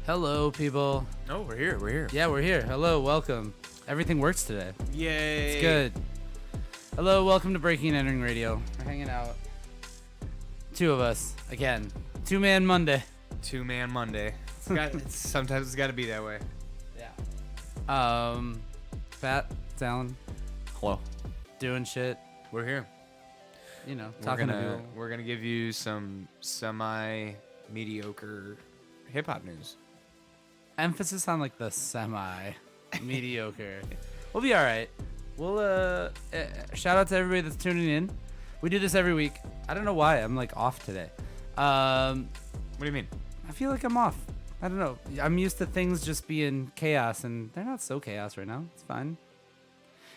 Hello, people. Oh, we're here. We're here. Yeah, we're here. Hello, welcome. Everything works today. Yay. It's good. Hello, welcome to Breaking and Entering Radio. We're hanging out. Two of us. Again. Two-man Monday. Two-man Monday. Sometimes it's got to be that way. Yeah. Pat, it's Alan. Hello. Doing shit. We're here. You know, talking to people. We're going to give you some semi-mediocre hip-hop news. Emphasis on like the semi-mediocre. We'll be all right. We'll shout out to everybody that's tuning in. We do this every week. I don't know why I'm like off today. What do you mean? I feel like I'm off. I don't know. I'm used to things just being chaos, and they're not so chaos right now. It's fine.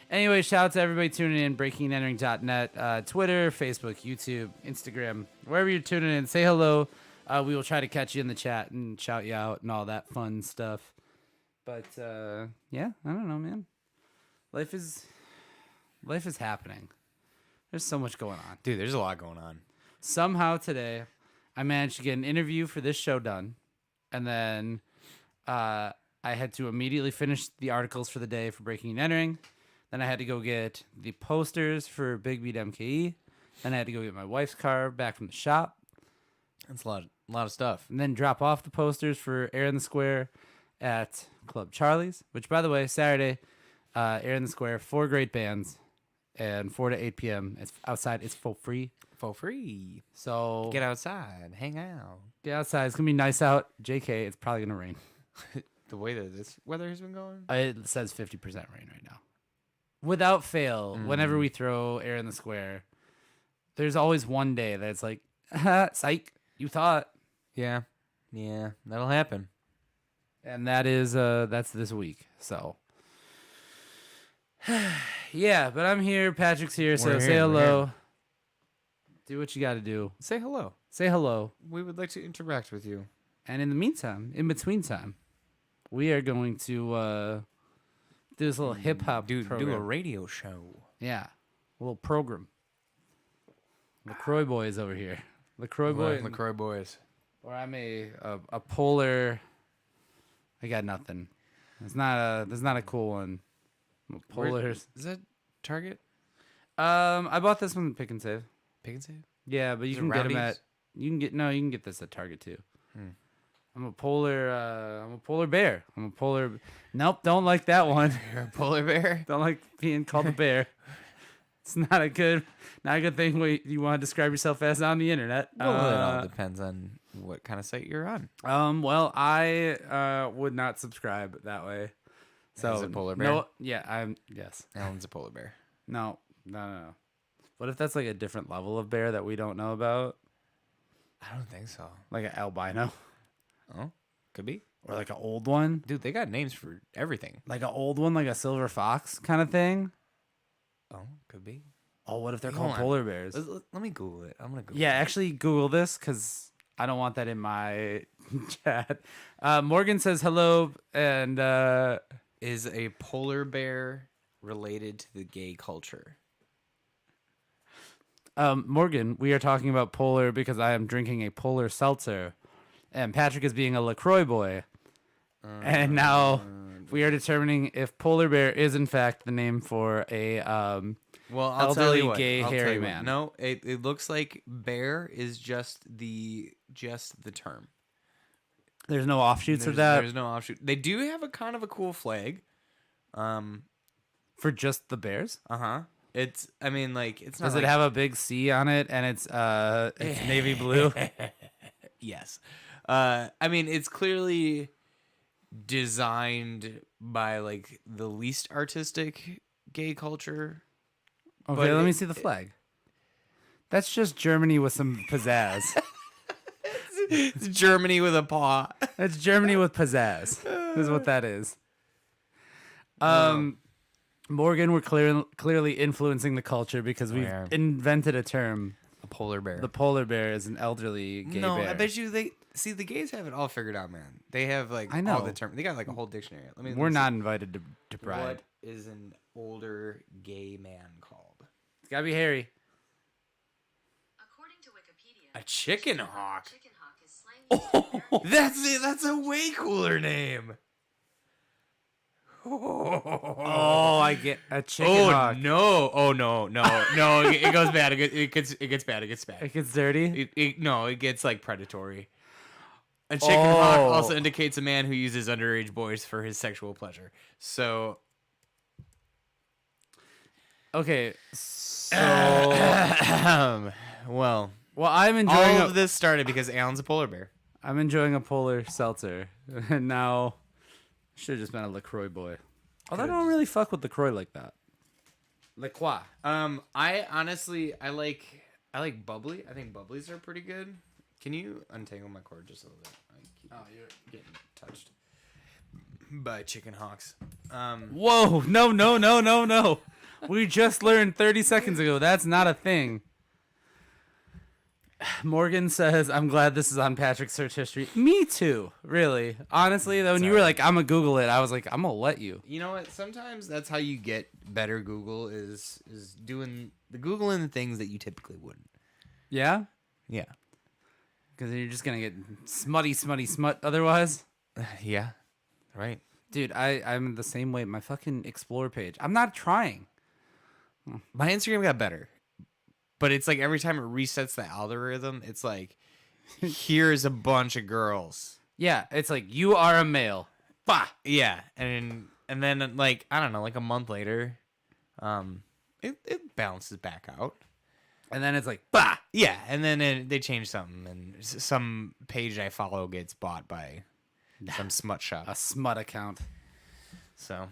Anyway, shout out to everybody tuning in. BreakingandEntering.net, Twitter, Facebook, YouTube, Instagram, wherever you're tuning in. Say hello. We will try to catch you in the chat and shout you out and all that fun stuff. But yeah, I don't know, man. Life is happening. There's so much going on. Dude, there's a lot going on. Somehow today, I managed to get an interview for this show done. And then I had to immediately finish the articles for the day for Breaking and Entering. Then I had to go get the posters for Big Beat MKE. Then I had to go get my wife's car back from the shop. That's a lot of stuff. And then drop off the posters for Air in the Square at Club Charlie's, which, by the way, Saturday, Air in the Square, 4 great bands, and 4 to 8 p.m. It's outside. It's for free. For free. So get outside. Hang out. Get outside. It's going to be nice out. JK, it's probably going to rain. The way that this weather has been going? It says 50% rain right now. Without fail, whenever we throw Air in the Square, there's always one day that it's like, psych. You thought. Yeah, that'll happen. And that is that's this week. So yeah, but I'm here. Patrick's here, so say hello. Do what you got to do. Say hello. Say hello. We would like to interact with you. And in the meantime, in between time, we are going to do this little hip hop program. Do a radio show. Yeah, a little program. LaCroix boys over here. LaCroix boy. LaCroix boys. Or I'm a polar. I got nothing. It's not a cool one. Polar. Is that Target? I bought this one at Pick and Save. Pick and Save? Yeah, but you can get them at. You can get this at Target too. I'm a polar bear. Nope, don't like that one. You're a polar bear? Don't like being called a bear. It's not a good thing you want to describe yourself as on the internet. Well, it all depends on what kind of site you're on. Well, I would not subscribe that way. So is it polar bear? No, yeah, yes. Alan's a polar bear. No. What if that's like a different level of bear that we don't know about? I don't think so. Like an albino? Oh, could be. Or like an old one? Dude, they got names for everything. Like an old one, like a silver fox kind of thing? Oh, could be. Oh, what if they're called polar bears? Let me Google it. I'm going to Google it. Yeah, actually Google this because I don't want that in my chat. Morgan says hello and... Is a polar bear related to the gay culture? Morgan, we are talking about polar because I am drinking a polar seltzer. And Patrick is being a LaCroix boy. And now we are determining if polar bear is in fact the name for a I'll tell you what. gay hairy man. No, it looks like bear is just the term. There's no offshoots of that? There's no offshoot. They do have a kind of a cool flag. For just the bears? Uh-huh. It's not Does it have a big C on it and it's navy blue? Yes. It's clearly designed by like the least artistic gay culture. Okay, let me see the flag. That's just Germany with some pizzazz. It's Germany with a paw. That's Germany with pizzazz. Is what that is. Morgan, we're clearly influencing the culture because we've invented a term. polar bear. The polar bear is an elderly gay no, bear. I bet you they see the gays have it all figured out, man. They have like I know. all the term. They got like a whole dictionary. We're not invited to Pride. What is an older gay man called? It's gotta be Harry. According to Wikipedia, A chicken hawk. chicken hawk is slang used in American That's it. That's a way cooler name. Oh, I get a chicken Oh hawk. no! Oh no! It goes bad. It gets bad. It gets bad. It gets dirty. It gets like predatory. A chicken hawk Oh. also indicates a man who uses underage boys for his sexual pleasure. So, Okay, so well, well, I'm enjoying all of this started because Alan's a polar bear. I'm enjoying a polar seltzer, and now should have just been a Lacroix boy. Although I don't really fuck with Lacroix like that. LaCroix. I honestly like bubbly. I think bubblies are pretty good. Can you untangle my cord just a little bit? I keep you're getting touched by chicken hawks. Whoa! No! We just learned 30 seconds ago that's not a thing. Morgan says, "I'm glad this is on Patrick's search history." Me too, really. Honestly, though, when you were like, "I'm gonna Google it," I was like, "I'm gonna let you." You know what? Sometimes that's how you get better Google is doing the Googling the things that you typically wouldn't. Yeah, Yeah. because you're just gonna get smut otherwise. Yeah. Right. Dude, I'm the same way. My fucking explore page. I'm not trying. My Instagram got better. But it's like every time it resets the algorithm, it's like, here's a bunch of girls. Yeah, it's like you are a male. Bah. Yeah. And then like, I don't know, like a month later, it balances back out. And then it's like, bah. Yeah. And then they change something and some page I follow gets bought by some smut shop. A smut account. So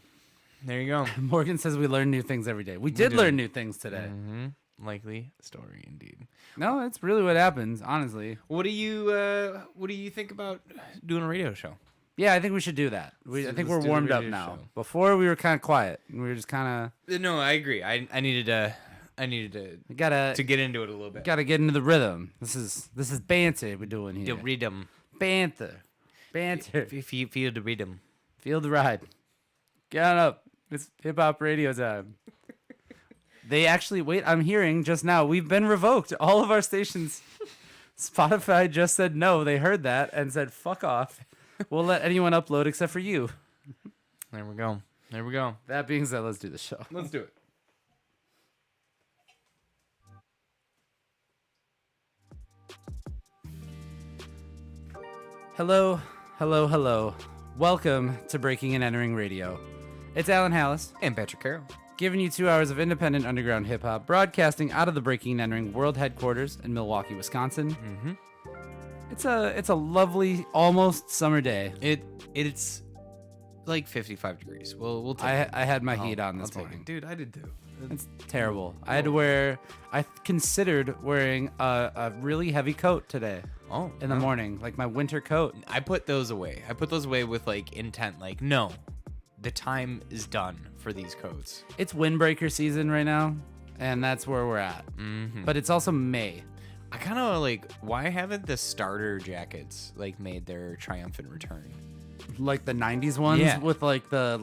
there you go. Morgan says we learn new things every day. We did learn new things today. Mm-hmm. Likely story indeed. No, it's really what happens, honestly. What do you think about doing a radio show? Yeah, I think we should do that. I think let's we're do the warmed up radio now. show. Before we were kind of quiet. We were just kind No, I agree. I needed of gotta to get into it a little bit. gotta get into the rhythm. This is banter we're doing here. The rhythm. Banter. If you feel the rhythm. Feel the ride. Get on up. It's hip hop radio time. They actually wait. I'm hearing just now. We've been revoked. All of our stations. Spotify just said no. They heard that and said fuck off. We'll let anyone upload except for you. There we go. There we go. That being said, let's do the show. Let's do it. Hello. Welcome to Breaking and Entering Radio. It's Alan Hallis, And Patrick Carroll. giving you 2 hours of independent underground hip hop, broadcasting out of the Breaking and Entering world headquarters in Milwaukee, Wisconsin. Mm-hmm. It's a lovely, almost summer day. It's like 55 degrees. We'll take it. I had my heat on I'll this take morning. it. Dude, I did too. It's terrible. I had to wear. I considered wearing a really heavy coat today Oh, in the morning, like my winter coat. I put those away. I put those away with like intent. Like, no, the time is done for these coats. It's windbreaker season right now, and that's where we're at. Mm-hmm. But it's also May. I kind of like, why haven't the starter jackets like made their triumphant return? Like the 90s ones Yeah. with like the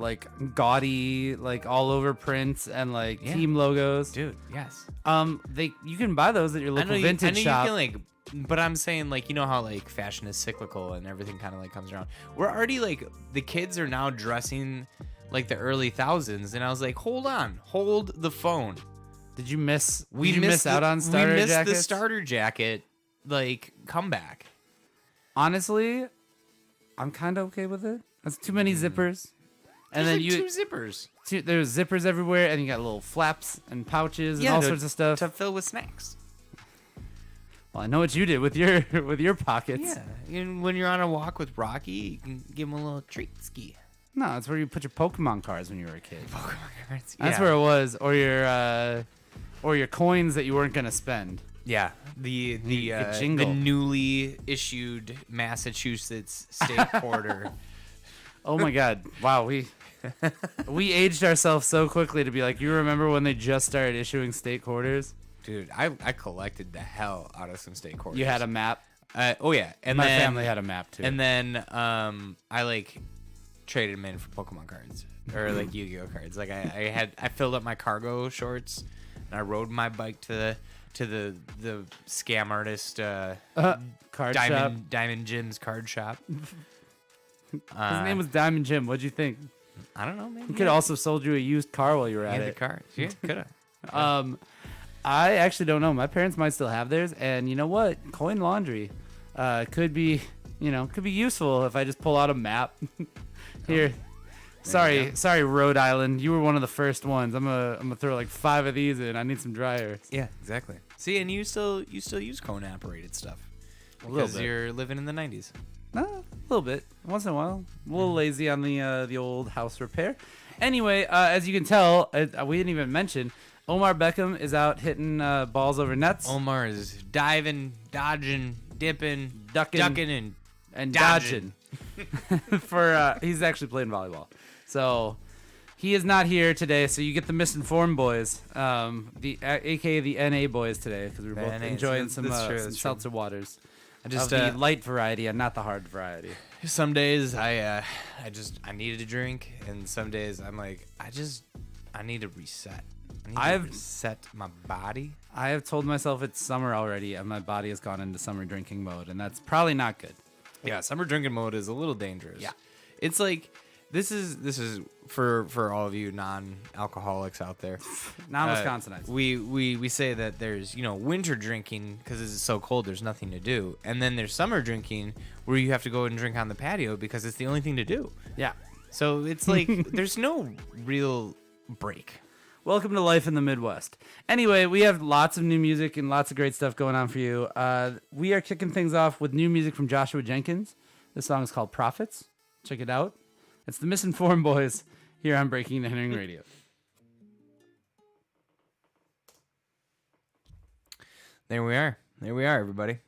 gaudy like all over prints and like Yeah. team logos. Dude, yes. You can buy those at your local vintage shop. You can like, but I'm saying like, you know how like fashion is cyclical and everything kind of like comes around. We're already like, the kids are now dressing like the early thousands, and I was like, hold on, hold the phone. Did you miss Missed out on starter We missed jackets? the starter jacket like comeback. Honestly, I'm kind of okay with it. That's too many zippers. And then There's like two zippers there's zippers everywhere, and you got little flaps and pouches and all sorts of stuff. to fill with snacks. Well, I know what you did with your pockets. Yeah, and when you're on a walk with Rocky, you can give him a little treat ski. No, that's where you put your Pokemon cards when you were a kid. Pokemon cards. That's where it was, or your coins that you weren't gonna spend. Yeah, the jingle. newly issued Massachusetts state quarter. Oh my God! Wow, we aged ourselves so quickly to be like, you remember when they just started issuing state quarters? Dude, I collected the hell out of some state quarters. You had a map. Oh yeah, and My then, family had a map too. And then I like traded them in for Pokemon cards or like Yu-Gi-Oh cards. Like I filled up my cargo shorts and I rode my bike to the scam artist Card shop. Diamond Jim's card shop. His name was Diamond Jim. What'd you think? I don't know, man. He could have also sold you a used car while you were at the it. cards. Yeah, could have. I actually don't know. My parents might still have theirs, and you know what? Coin laundry could be useful if I just pull out a map. Here. Sorry, Rhode Island. You were one of the first ones. I'm gonna throw like 5 of these in. I need some dryers. Yeah, exactly. See, and you still use cone operated stuff little because bit. you're living in the 90s. A little bit. Once in a while. A little lazy on the old house repair. Anyway, as you can tell, we didn't even mention, Omar Beckham is out hitting balls over nets. Omar is diving, dodging, dipping, Ducking. And dodging. dodging. He's actually playing volleyball. So he is not here today, so you get the misinformed boys, aka the NA boys today, because we were The both NAs. enjoying That's true, some that's true. seltzer waters. I just Of the light variety and not the hard variety. some days I needed a drink, and some days I'm like I need to reset. I need to reset my body. I have told myself it's summer already, and my body has gone into summer drinking mode, and that's probably not good. Yeah, summer drinking mode is a little dangerous. Yeah. It's like this is for all of you non-alcoholics out there. Non-Wisconsinites. We say that there's, winter drinking because it's so cold there's nothing to do. And then there's summer drinking where you have to go and drink on the patio because it's the only thing to do. Yeah. So it's like there's no real break. Welcome to life in the Midwest. Anyway, we have lots of new music and lots of great stuff going on for you. We are kicking things off with new music from Joshua Jenkins. This song is called Prophets. Check it out. It's the Misinformed Boys here on Breaking and Entering Radio. There we are, everybody.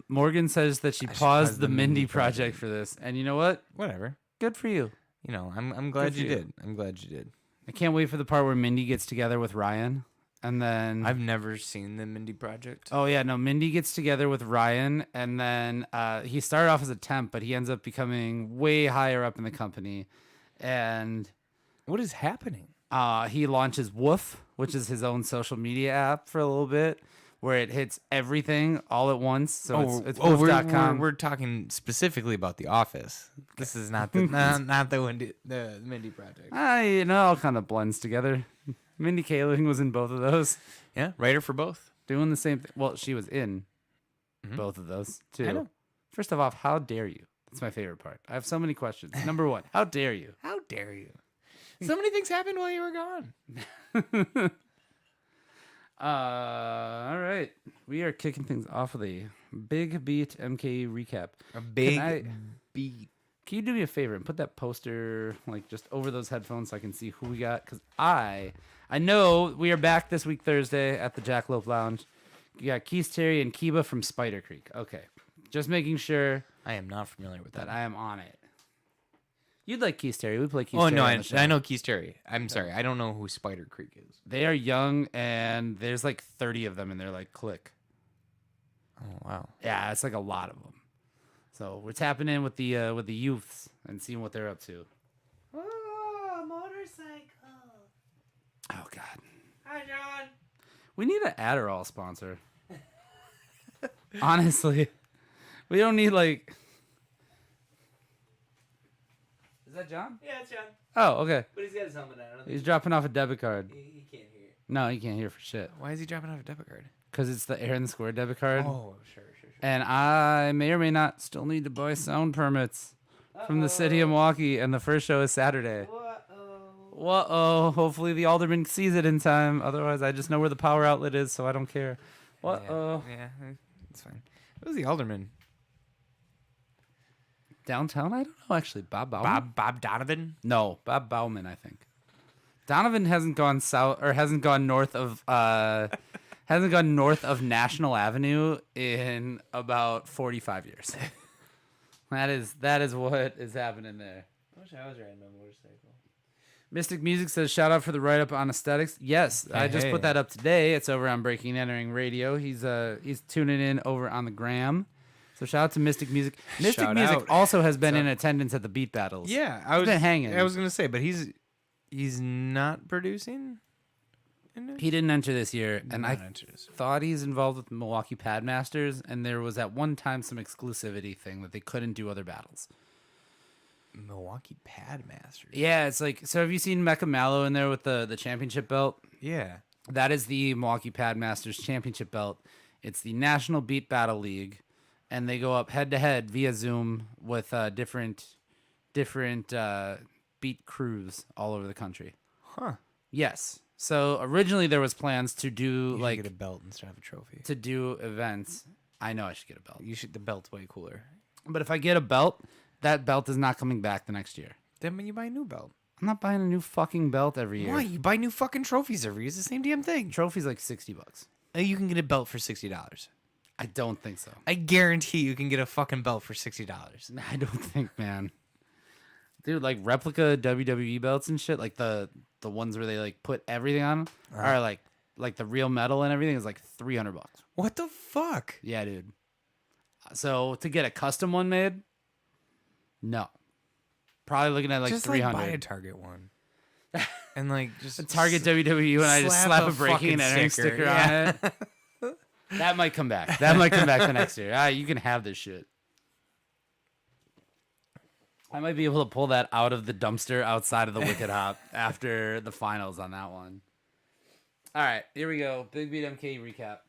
Morgan says that she paused the Mindy project for this. And you know what? Whatever. Good for you. I'm glad Good you for you. did. I'm glad you did. I can't wait for the part where Mindy gets together with Ryan. And then... I've never seen the Mindy Project. Oh, yeah. No, Mindy gets together with Ryan. And then he started off as a temp, but he ends up becoming way higher up in the company. And What is happening? he launches Woof, which is his own social media app for a little bit, where it hits everything all at once. So it's woof.com. We're talking specifically about The Office. This is not the not the Mindy Project. It all kind of blends together. Mindy Kaling was in both of those, Yeah, writer for both. doing the same thing. Well, she was in both of those, too. I know. First of all, how dare you? That's my favorite part. I have so many questions. Number one, how dare you? How dare you? So many things happened while you were gone. All right. We are kicking things off with a big beat MK recap. A big I- beat. Can you do me a favor and put that poster like just over those headphones so I can see who we got? Because I know we are back this week Thursday at the Jackalope Lounge. You got Keith Terry and Kiba from Spider Creek. Okay. Just making sure I am not familiar with that that. I am on it. You'd like Keith Terry. We play Keith Oh Terry no, on the show. I know Keith Terry. I'm sorry, I don't know who Spider Creek is. They are young and there's like 30 of them and they're like click. Oh wow. Yeah, it's like a lot of them. So we're tapping in with the youths and seeing what they're up to. Oh, motorcycle. Oh God, Hi, John. we need an Adderall sponsor. Honestly, we don't need like. Is that John? Yeah, it's John. Oh, okay. But he's got his helmet on. He's dropping off a debit card. He can't hear. No, he can't hear for shit. Why is he dropping off a debit card? Because it's the Air and the Square debit card. Oh, sure. And I may or may not still need to buy sound permits from the city of Milwaukee. And the first show is Saturday. Whoa. Hopefully the alderman sees it in time. Otherwise, I just know where the power outlet is, so I don't care. Whoa. Yeah, it's fine. Who's the alderman? Downtown? I don't know, actually. Bob Bauman? Bob Donovan? No, Bob Bauman, I think. Donovan hasn't gone south or hasn't gone north of National Avenue in about 45 years. That is what is happening there. I wish I was riding a motorcycle. Mystic Music says, shout out for the write-up on aesthetics. Yes, I just hey. put that up today. It's over on Breaking and Entering Radio. He's tuning in over on the gram. So shout out to Mystic Music. Mystic Shout Music out. also has been So- in attendance at the beat battles. Yeah, He's been hanging. I was gonna say, but he's not producing. He didn't enter this year, and I Not enters. thought he's involved with Milwaukee Padmasters, and there was at one time some exclusivity thing that they couldn't do other battles. Milwaukee Padmasters. Yeah, it's like, so have you seen Mecha Mallow in there with the championship belt? Yeah. That is the Milwaukee Padmasters championship belt. It's the National Beat Battle League, and they go up head to head via Zoom with different beat crews all over the country. Huh. Yes. So originally there was plans to do You should like get a belt instead of a trophy. to do events. I know I should get a belt. You should. The belt's way cooler. But if I get a belt, that belt is not coming back the next year. Then when you buy a new belt. I'm not buying a new fucking belt every year. Why? You buy new fucking trophies every year. It's the same damn thing. Trophy's like $60. You can get a belt for $60. I don't think so. I guarantee you can get a fucking belt for $60. I don't think, man. Dude, like replica WWE belts and shit, like the ones where they like put everything on them, are like the real metal and everything is like $300. What the fuck? Yeah, dude. So to get a custom one made, no. Probably looking at like Just 300. like buy a Target one. And like just A Target WWE when I just slap a breaking and entering sticker on it. That might come back. That might come back the next year. You can have this shit. I might be able to pull that out of the dumpster outside of the Wicked Hop after the finals on that one. All right, here we go. Big Beat MK recap.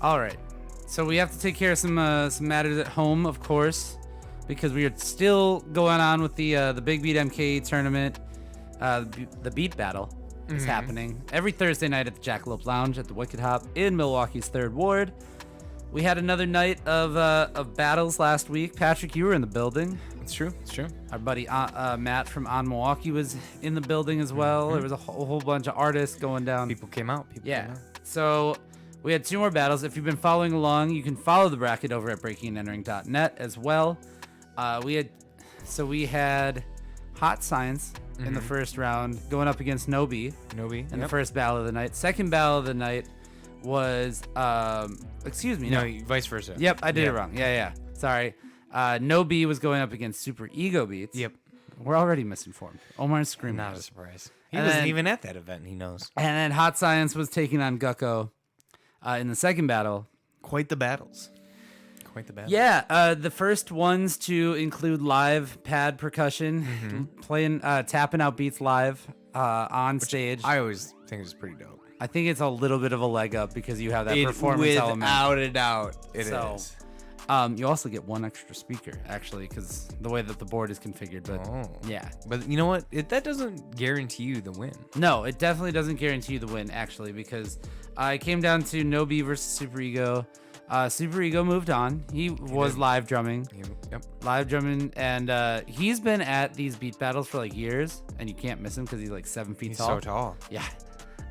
All right, so we have to take care of some matters at home, of course, because we are still going on with the Big Beat MK tournament. The Beat Battle is happening every Thursday night at the Jackalope Lounge at the Wicked Hop in Milwaukee's 3rd Ward. We had another night of battles last week. Patrick, you were in the building. It's true. It's true. Our buddy Matt from On Milwaukee was in the building as well. There was a whole bunch of artists going down. People came out. People Yeah. came out. So we had 2 more battles. If you've been following along, you can follow the bracket over at breakingandentering.net as well. We had Hot Science in the first round going up against Nobi Nobi. in the first battle of the night. Second battle of the night was excuse me. No, vice versa. Yep, I did it wrong. Yeah. Sorry. Nobi was going up against Super Ego Beats. Yep. We're already misinformed. Omar's screaming. Not a surprise. He And wasn't then- even at that event. He knows. And then Hot Science was taking on Gucko in the second battle. Quite the battles. Quite the battles. Yeah, the first ones to include live pad percussion, playing, tapping out beats live on stage. I always think it's pretty dope. I think it's a little bit of a leg up because you have that performance element. Without a doubt, it is. So, you also get 1 extra speaker, actually, because the way that the board is configured. But yeah. But you know what? That doesn't guarantee you the win. No, it definitely doesn't guarantee you the win, actually, because it came down to Nobi versus Super Ego. Super Ego moved on. He was live drumming. Yep. Live drumming, and he's been at these beat battles for like years, and you can't miss him because he's like 7 feet He's tall. so tall. Yeah.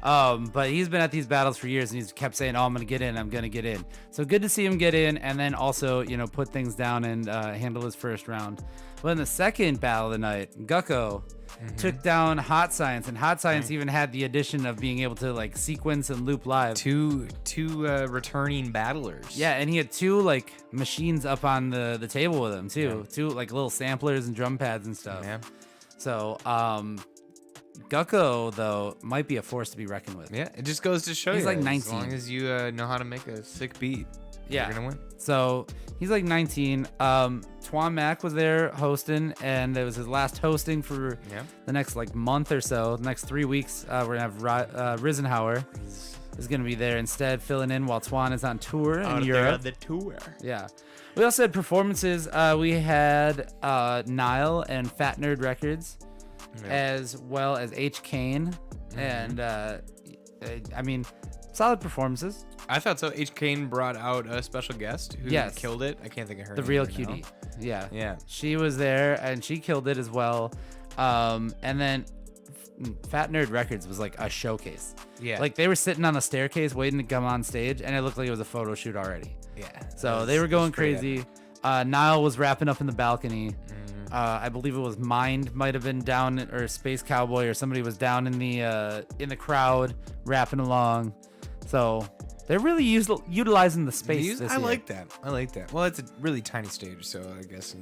But he's been at these battles for years, and he's kept saying, "Oh, I'm gonna get in. I'm gonna get in." So good to see him get in, and then also, put things down and handle his first round. But in the second battle of the night, Gucko took down Hot Science, and Hot Science even had the addition of being able to like sequence and loop live. Two returning battlers. Yeah, and he had 2 like machines up on the table with him too. 2 like little samplers and drum pads and stuff. Yeah. So Gucko though might be a force to be reckoned with. Yeah. It just goes to show He's you. like As 19. long as you know how to make a sick beat, Yeah. you're gonna win. So he's like 19. Twan Mac was there hosting, and it was his last hosting for the next like month or so. The next 3 weeks, we're gonna have Risenhauer is gonna be there instead, filling in while Twan is on tour in Europe. the tour. Yeah. We also had performances. We had Nile and Fat Nerd Records, as well as H. Kane, and I mean, solid performances. I thought so. H. Kane brought out a special guest who Yes. killed it. I can't think of her The name real right now. cutie. Yeah. Yeah. She was there and she killed it as well. And then Fat Nerd Records was like a showcase. Yeah. Like they were sitting on the staircase waiting to come on stage, and it looked like it was a photo shoot already. Yeah. So they were going crazy. Niall was rapping up in the balcony. I believe it was Mind might have been down, or Space Cowboy, or somebody was down in the crowd rapping along. So they're really utilizing the space. This I year. like that. I like that. Well, it's a really tiny stage, so I guess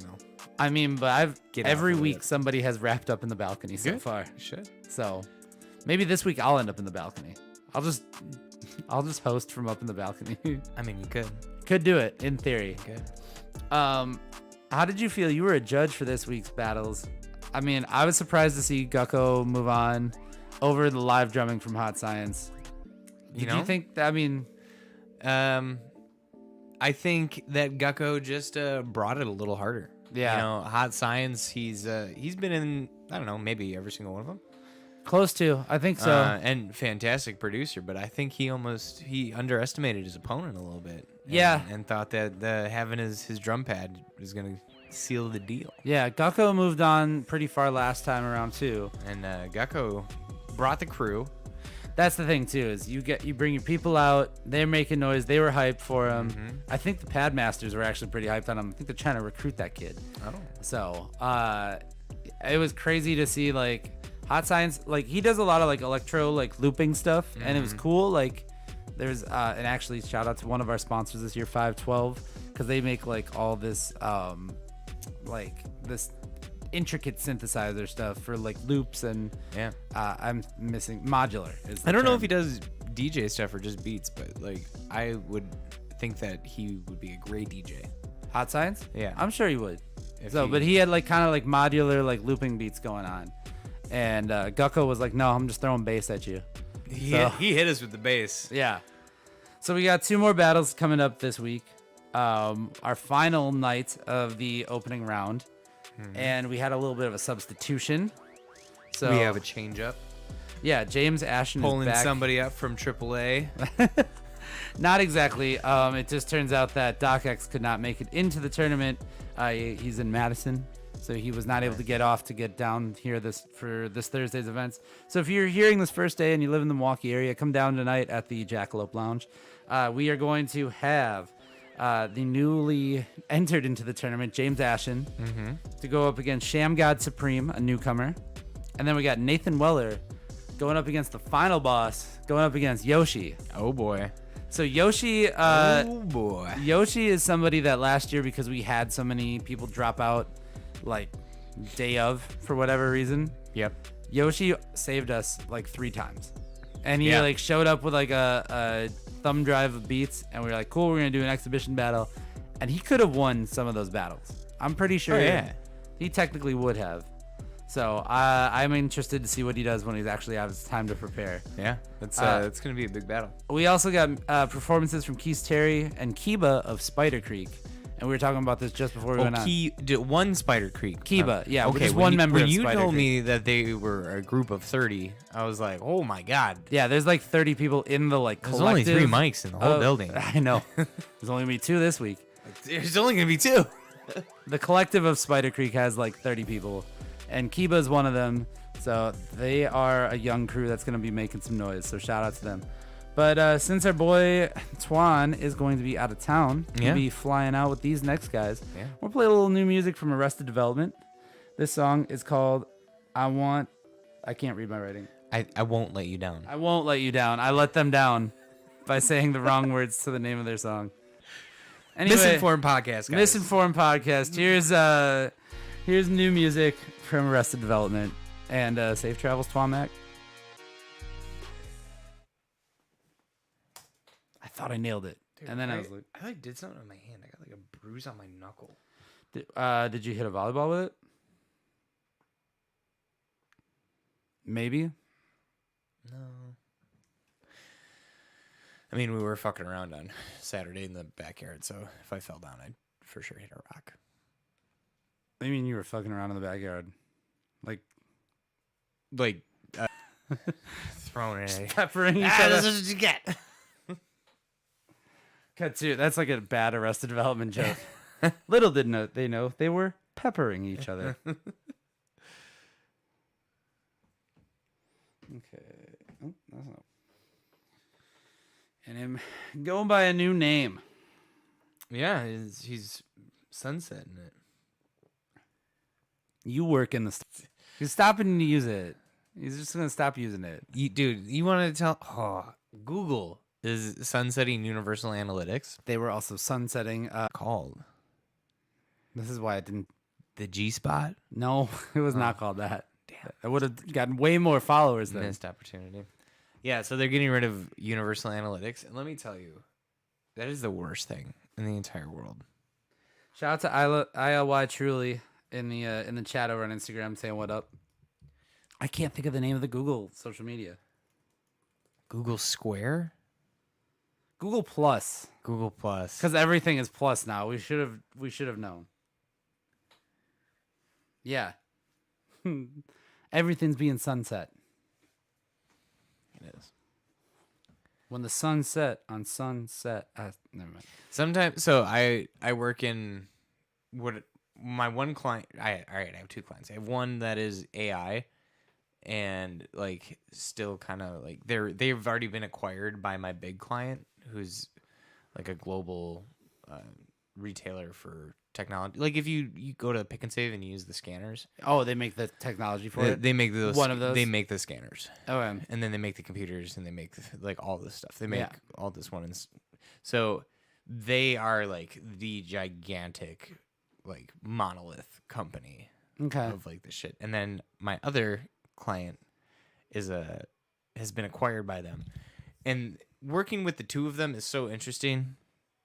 I mean, but Get every off of week it. somebody has wrapped up in the balcony so Good. far. You should. So maybe this week I'll end up in the balcony. I'll just host from up in the balcony. I mean, you could. Could do it in theory. Good. How did you feel? You were a judge for this week's battles. I mean, I was surprised to see Gucko move on over the live drumming from Hot Science. Did you think that, I mean, I think that Gucko just brought it a little harder. Yeah. You know, Hot Science, he's been in, I don't know, maybe every single one of them. close to? I think so. And fantastic producer, but I think he underestimated his opponent a little bit. Yeah. And thought that having his drum pad was going to seal the deal. Yeah, Gucko moved on pretty far last time around too. And Gucko brought the crew. That's the thing too, is you bring your people out, they're making noise, they were hyped for him. I think the Pad Masters were actually pretty hyped on him. I think they're trying to recruit that kid. Oh. So it was crazy to see like Hot Science, like he does a lot of like electro like looping stuff, and it was cool. Like there's and actually shout out to one of our sponsors this year, 512, because they make like all this this intricate synthesizer stuff for like loops and Yeah. I'm missing modular. Is the I don't know term. if he does DJ stuff or just beats, but like I would think that he would be a great DJ. Hot Science. Yeah. I'm sure he would. If So, but he had like kind of like modular like looping beats going on, and Gucko was like, "No, I'm just throwing bass at you." he hit us with the bass. Yeah. So we got 2 more battles coming up this week. Our final night of the opening round, and we had a little bit of a substitution. So We have a change up. yeah, James Ashton Pulling is back. somebody up from AAA. Not exactly. It just turns out that DocX could not make it into the tournament. He's in Madison, so he was not able to get off to get down here for this Thursday's events. So if you're hearing this first day and you live in the Milwaukee area, come down tonight at the Jackalope Lounge. We are going to have the newly entered into the tournament, James Ashen, to go up against Sham God Supreme, a newcomer. And then we got Nathan Weller going up against the final boss, going up against Yoshi. Oh boy. So Yoshi, Oh boy. Yoshi is somebody that last year, because we had so many people drop out, like day of for whatever reason, Yep. Yoshi saved us like 3 times, and he Yeah. like showed up with like a thumb drive of beats, and we were like, cool, we're gonna do an exhibition battle, and he could have won some of those battles. I'm pretty sure. Oh, yeah. He technically would have. So I'm interested to see what he does when he's actually out of time to prepare. Yeah. That's gonna be a big battle. We also got performances from Keith Terry and Kiba of Spider Creek, and we were talking about this just before we went on. One Spider Creek. Kiba, yeah, Okay. just when one you, member When of you Spider told Creek. me that they were a group of 30, I was like, oh my god. Yeah, there's like 30 people in the like There's collective. only 3 mics in the whole of- building. I know. There's only gonna be 2 this week. There's only gonna be 2. The collective of Spider Creek has like 30 people, and Kiba is one of them. So they are a young crew that's going to be making some noise. So shout out to them. But since our boy Twan is going to be out of town, he'll Yeah. be flying out with these next guys. Yeah. We'll play a little new music from Arrested Development. This song is called I can't read my writing. I won't let you down. I won't let you down. I let them down by saying the wrong words to the name of their song. Anyway, Misinformed podcast, guys. Misinformed podcast. Here's new music from Arrested Development, and safe travels, Twomac. I thought I nailed it, and then I was like, I did something on my hand. I got like a bruise on my knuckle. did you hit a volleyball with it? Maybe. No. I mean, we were fucking around on Saturday in the backyard, so if I fell down, I'd for sure hit a rock. I mean, you were fucking around in the backyard, like Throwing it. peppering each other. This is what you get. Cut to that's like a bad Arrested Development joke. Little did they know they were peppering each other. Okay. Oh, that's not. And him going by a new name. Yeah, he's sunsetting it. You work in the. He's stopping to use it. He's just gonna stop using it. Dude, you want to tell? Oh, Google is sunsetting Universal Analytics. They were also sunsetting. Called This is why I didn't. the G Spot. No, it was not called that. Damn. I would have gotten way more followers then. Missed opportunity. Yeah, so they're getting rid of Universal Analytics, and let me tell you, that is the worst thing in the entire world. Shout out to ILY Truly in the chat over on Instagram saying what up. I can't think of the name of the Google social media. Google Square, Google Plus, Google Plus. because everything is plus now. We should have known. Yeah, everything's being sunset. It is. When the sun set on sunset, never mind. Sometimes, so I work in what my one client. I have two clients. I have one that is AI, and like still kind of like they've already been acquired by my big client, who's like a global retailer for technology. Like if you go to Pick and Save and you use the scanners, Oh, they make the technology for it. they make those One of those? They make the scanners. Okay. And then they make the computers and they make like all this stuff. They make Yeah. all this one. So they are like the gigantic, like monolith company Okay. of like this shit. And then my other client has been acquired by them. And working with the two of them is so interesting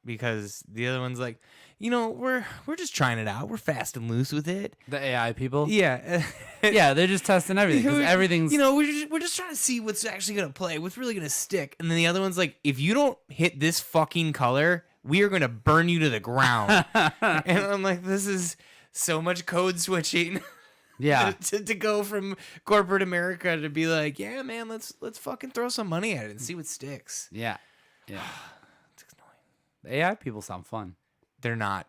because the other one's like, we're just trying it out. We're fast and loose with it. The AI people. Yeah. Yeah, they're just testing everything. 'Cause everything's. we're just trying to see what's actually gonna play, what's really gonna stick. And then the other one's like, if you don't hit this fucking color, we are gonna burn you to the ground. And I'm like, this is so much code switching. Yeah. to go from corporate America to be like, yeah, man, let's fucking throw some money at it and see what sticks. Yeah. Yeah. It's annoying. The AI people sound fun. They're not.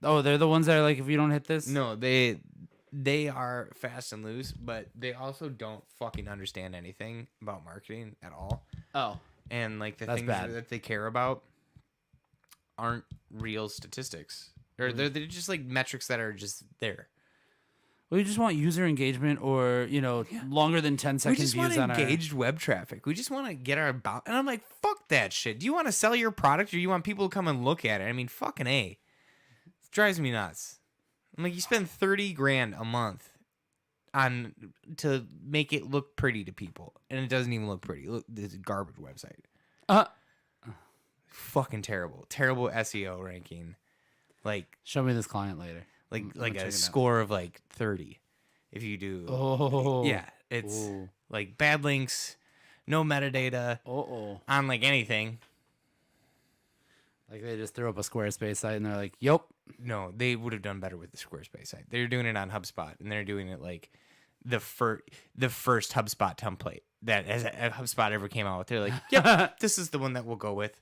Oh, they're the ones that are like, if you don't hit this. No, they are fast and loose, but they also don't fucking understand anything about marketing at all. Oh. And like the That's things bad. that they care about aren't real statistics. Or they're just like metrics that are just there. We just want user engagement or, longer than 10-second We just want views on our. engaged web traffic. We just want to get our about. And I'm like, fuck that shit. Do you want to sell your product or do you want people to come and look at it? I mean, fucking A. It drives me nuts. I'm like, you spend $30,000 a month to make it look pretty to people, and it doesn't even look pretty. Look, this is a garbage website. Fucking terrible SEO ranking. Like Show me this client later. like check it a out. score of like 30. If you do, Oh. yeah, it's Ooh. like bad links, no metadata Oh. on like anything. Like they just threw up a Squarespace site and they're like, "Yup." No, they would have done better with the Squarespace site. They're doing it on HubSpot, and they're doing it like the first HubSpot template that HubSpot ever came out with. They're like, "Yep, this is the one that we'll go with."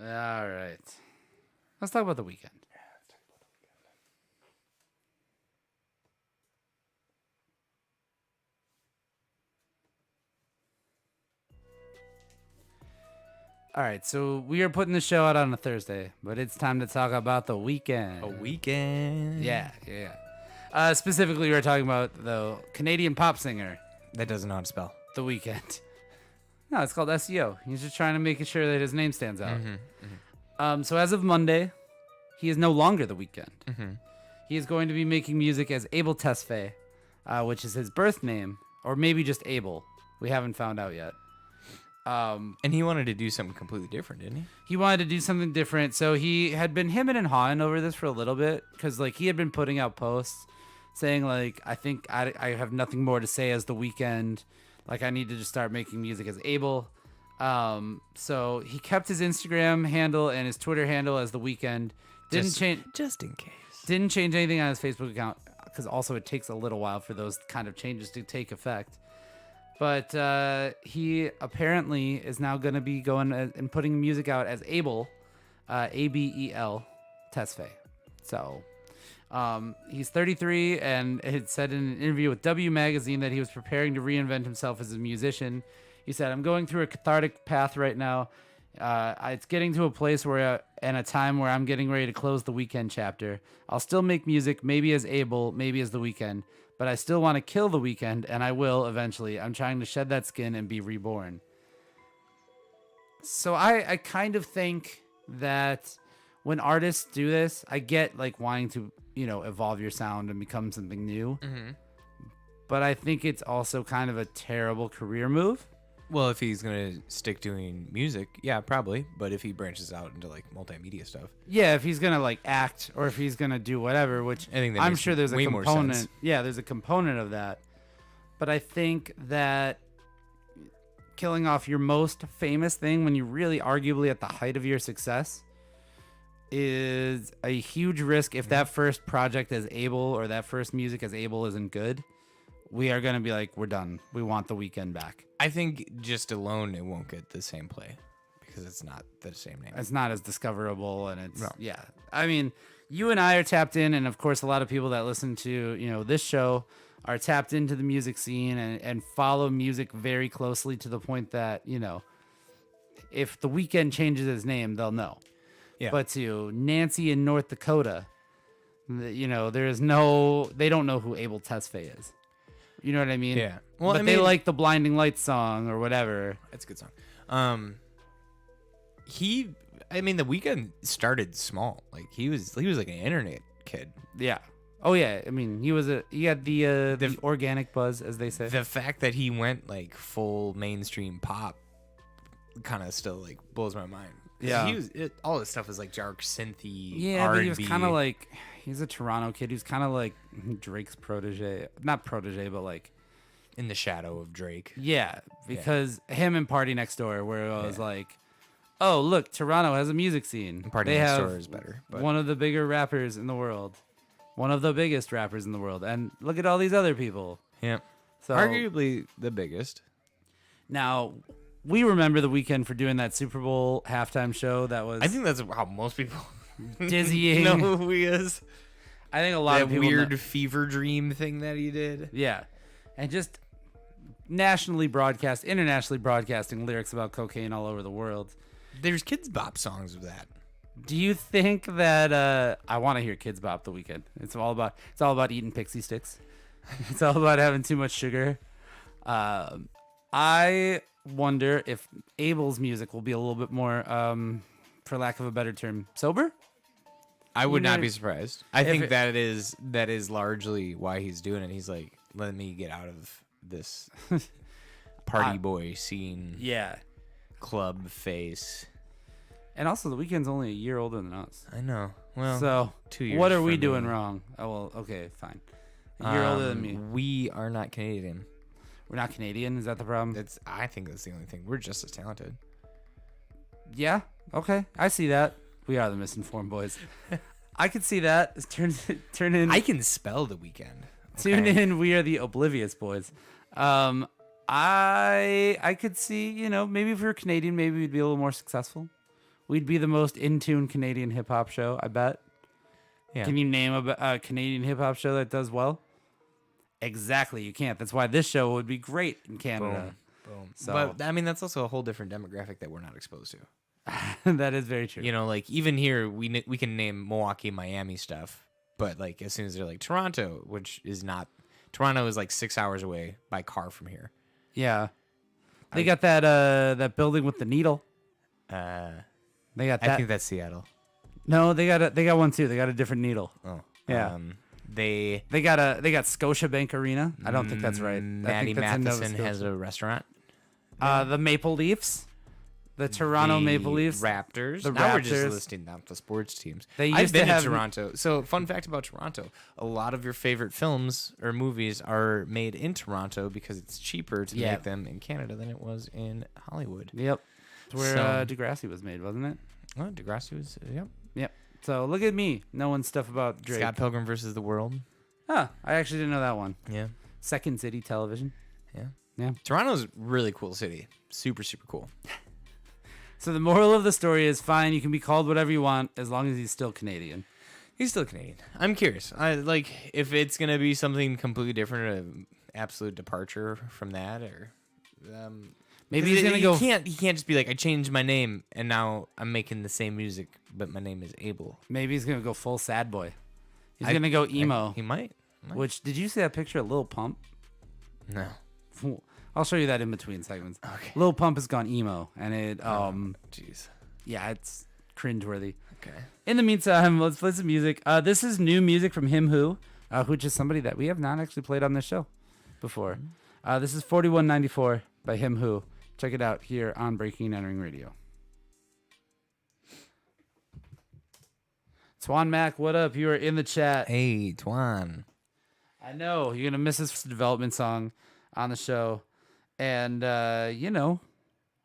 All right. Let's talk about the weekend. All right, so we are putting the show out on a Thursday, but it's time to talk about the weekend. A weekend. Yeah. Specifically, we're talking about the Canadian pop singer, That doesn't know how to spell. The Weeknd. No, it's called SEO. He's just trying to make sure that his name stands out. So as of Monday, he is no longer The Weeknd. He is going to be making music as Abel Tesfaye, which is his birth name, or maybe just Abel. We haven't found out yet. And he wanted to do something completely different, didn't he? He wanted to do something different, so he had been hemming and hawing over this for a little bit, because like he had been putting out posts saying like, I think I have nothing more to say as The Weeknd. Like I need to just start making music as Abel. So he kept his Instagram handle and his Twitter handle as The Weeknd. Didn't change. Just in case. Didn't change anything on his Facebook account, because also it takes a little while for those kind of changes to take effect. But he apparently is now going to be going and putting music out as Abel, Abel Tesfaye. So He's 33 and had said in an interview with W Magazine that he was preparing to reinvent himself as a musician. He said, "I'm going through a cathartic path right now. It's getting to a place where, and a time where I'm getting ready to close the Weeknd chapter. I'll still make music, maybe as Abel, maybe as the Weeknd, but I still want to kill the Weeknd, and I will eventually. I'm trying to shed that skin and be reborn." So I kind of think that when artists do this, I get like wanting to, evolve your sound and become something new. Mm-hmm. But I think it's also kind of a terrible career move. Well, if he's gonna stick doing music, yeah, probably. But if he branches out into like multimedia stuff, Yeah, if he's gonna like act or if he's gonna do whatever, which I think that I'm makes sure there's a way more component. sense. Yeah, there's a component of that. But I think that killing off your most famous thing when you're really arguably at the height of your success is a huge risk. If that first project as Abel or that first music as Abel isn't good, we are gonna be like, we're done. We want the Weeknd back. I think just alone it won't get the same play because it's not the same name. It's not as discoverable, and it's No. yeah. I mean, you and I are tapped in, and of course, a lot of people that listen to this show are tapped into the music scene and follow music very closely to the point that if the Weeknd changes his name, they'll know. Yeah. But to Nancy in North Dakota, there is no. They don't know who Abel Tesfaye is. You know what I mean? Yeah. Well, but they like the Blinding Lights song or whatever. That's a good song. The Weeknd started small. Like he was like an internet kid. Yeah. Oh yeah. I mean, he had the organic buzz, as they say. The fact that he went like full mainstream pop kind of still like blows my mind. Yeah. All his stuff is like dark synthy. Yeah, R&B. but he was kind of like he's a Toronto kid. He was kind of like Drake's protege, not protege, but like in the shadow of Drake. yeah, because him and Party Next Door, where it was Yeah. like, oh look, Toronto has a music scene. Party they Next have Door is better, but- one of the bigger rappers in the world, one of the biggest rappers in the world, and look at all these other people. Yeah. So Arguably the biggest. now we remember the Weeknd for doing that Super Bowl halftime show that was I think that's how most people dizzying. know who he is. I think a lot That of people weird know- fever dream thing that he did. Yeah. And just internationally broadcasting lyrics about cocaine all over the world. There's Kids Bop songs of that. Do you think that I want to hear Kids Bop the Weeknd? It's all about eating pixie sticks. It's all about having too much sugar. I wonder if Abel's music will be a little bit more, for lack of a better term, sober. I would know, not be surprised. I think it- that is largely why he's doing it. He's like, let me get out of this party boy scene, Yeah. club face. And also, the Weeknd's only a year older than us. I know. Well, So 2 years. what are we from doing me. wrong? Oh well, okay, fine. A year older than me. We are not Canadian. We're not Canadian. Is that the problem? I think that's the only thing. We're just as talented. Yeah. Okay. I see that. We are the misinformed boys. I could see that. Turn in. I can spell the Weeknd. Tune okay? in. We are the oblivious boys. I could see. Maybe if we were Canadian, maybe we'd be a little more successful. We'd be the most in tune Canadian hip hop show. I bet. Yeah. Can you name a Canadian hip hop show that does well? Exactly. You can't. That's why this show would be great in Canada. Boom. So- But I mean, that's also a whole different demographic that we're not exposed to. That is very true. You know, like even here, we can name Milwaukee, Miami stuff, but like as soon as they're like Toronto, which is not, Toronto is like 6 hours away by car from here. Yeah. They got that building with the needle. They got that. I think that's Seattle. No, they got one too. They got a different needle. Oh, Yeah. They They got Scotiabank Arena. I don't think that's right. I Maddie think that's in Nova Matheson has Scotia. a restaurant. The Maple Leafs, the Toronto The Maple Leafs. Raptors. The Now we're just Raptors. listing out the sports teams. They I've used to been have- to Toronto. So, fun fact about Toronto: a lot of your favorite films or movies are made in Toronto because it's cheaper to Yeah. make them in Canada than it was in Hollywood. Yep. It's where So- Degrassi was made, wasn't it? Oh, Degrassi was yep. Yep. So look at me knowing stuff about Drake. Scott Pilgrim versus the World. Huh. I actually didn't know that one. Yeah, Second City Television. yeah, Yeah. Toronto's a really cool city. Super, super cool. So the moral of the story is fine. You can be called whatever you want as long as he's still Canadian. He's still Canadian. I'm curious. I like if it's gonna be something completely different, an absolute departure from that, or Maybe 'cause he's gonna go. He can't just be like, I changed my name and now I'm making the same music, but my name is Abel. Maybe he's gonna go full sad boy. He's gonna go emo. He might. Which did you see that picture of Lil Pump? No. I'll show you that in between segments. Okay. Lil Pump has gone emo, and it Jeez. yeah, it's cringeworthy. Okay. In the meantime, let's play some music. This is new music from Him Who, which is somebody that we have not actually played on this show before. This is 4194 by Him Who. Check it out here on Breaking and Entering Radio. Twan Mac, what up? You are in the chat. Hey, Twan. I know you're gonna miss this development song on the show, and you know,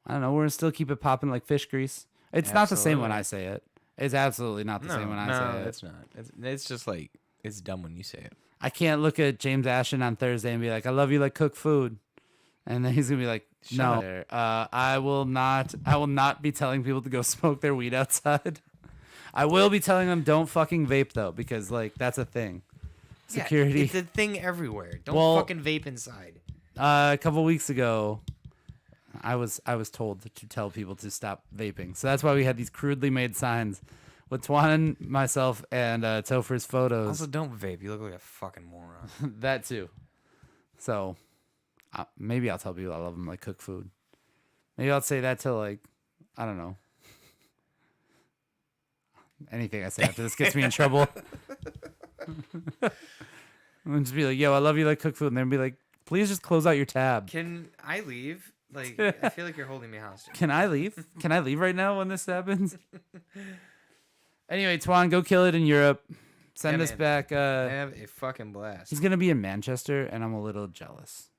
I don't know. We're gonna still keep it popping like fish grease. It's not the same when I say it. It's absolutely not the same when I say it. It's not. It's just like it's dumb when you say it. I can't look at James Ashton on Thursday and be like, "I love you like cooked food," and then he's gonna be like, "No, I will not. I will not be telling people to go smoke their weed outside. I will be telling them don't fucking vape though, because like that's a thing. Security. Yeah, it's a thing everywhere. Don't fucking vape inside. A couple weeks ago, I was told to tell people to stop vaping. So that's why we had these crudely made signs with Twan, myself, and Topher's photos. Also, don't vape. You look like a fucking moron. That too. So maybe I'll tell people I love them like cooked food. Maybe I'll say that to like, I don't know. Anything I say after this gets me in trouble. I'm just be like, yo, I love you like cooked food. And then be like, please just close out your tab. Can I leave? Like, I feel like you're holding me hostage. Can I leave? Can I leave right now when this happens? Anyway, Twan, go kill it in Europe. Send us man. back. Have a fucking blast. He's going to be in Manchester, and I'm a little jealous.